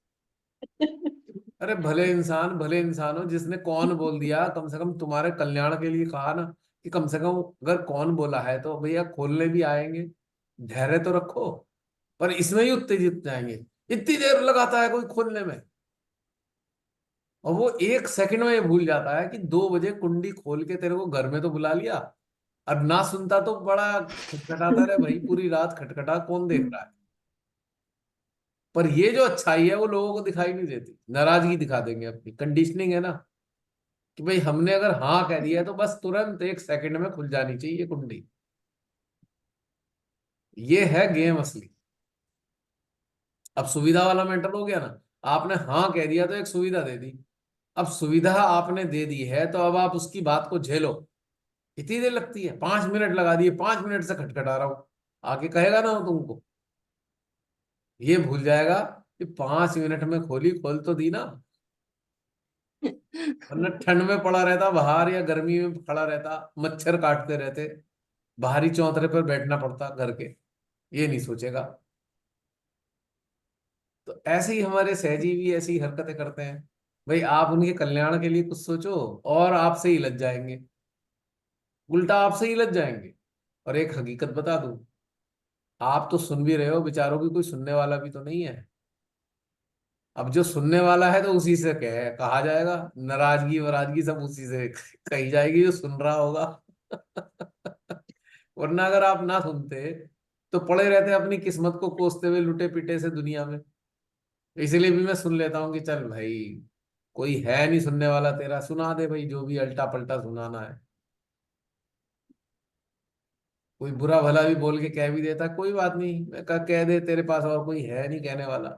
अरे भले इंसान हो, जिसने कौन बोल दिया, कम से कम तुम्हारे कल्याण के लिए कहा ना, कि कम से कम अगर कौन बोला है तो भैया खोलने भी आएंगे, धैर्य तो रखो। पर इसमें ही उत्तेजित जाएंगे, इतनी देर लगाता है कोई खोलने में, और वो 1 सेकंड में ये भूल जाता है कि 2 बजे कुंडी खोल के तेरे को घर में तो बुला लिया, और ना सुनता तो बड़ा खटखटाता रहे, भाई पूरी रात खटखटा, कौन देख रहा है। पर ये जो अच्छाई है वो लोगों को दिखाई नहीं देती, नाराजगी दिखा देंगे, अपनी कंडीशनिंग है ना, कि भाई हमने अगर हाँ कह दिया है तो बस तुरंत 1 सेकंड में खुल जानी चाहिए कुंडी। ये है गेम असली। अब सुविधा वाला मैटर हो गया ना, आपने हाँ कह दिया तो एक सुविधा दे दी, अब सुविधा आपने दे दी है तो अब आप उसकी बात को झेलो। इतनी देर लगती है, 5 मिनट लगा दिए, 5 मिनट से खटखटा रहा हूं, आके कहेगा ना वो तुमको, ये भूल जाएगा कि 5 मिनट में खोली, खोल तो दी ना, वरना ठंड में पड़ा रहता बाहर, या गर्मी में खड़ा रहता, मच्छर काटते रहते, बाहरी चौतरे पर बैठना पड़ता घर के, ये नहीं सोचेगा। तो ऐसे ही हमारे सहजी भी ऐसी हरकतें करते हैं, भाई आप उनके कल्याण के लिए कुछ सोचो, और आपसे ही लज जाएंगे, उल्टा आपसे ही लज जाएंगे। और एक हकीकत बता दूं, आप तो सुन भी रहे हो, बेचारों की कोई सुनने वाला भी तो नहीं है। अब जो सुनने वाला है तो उसी से कहा जाएगा, नाराजगी वराजगी सब उसी से कही जाएगी जो सुन रहा होगा। वरना अगर आप ना सुनते तो पड़े रहते अपनी किस्मत को कोसते हुए लुटे पिटे से दुनिया में। इसलिए भी मैं सुन लेता हूँ कि चल भाई, कोई है नहीं सुनने वाला, तेरा सुना दे भाई, जो भी अल्टा पल्टा सुनाना है। कोई बुरा भला भी बोल के कह भी देता, कोई बात नहीं, मैं कह दे, तेरे पास और कोई है नहीं कहने वाला।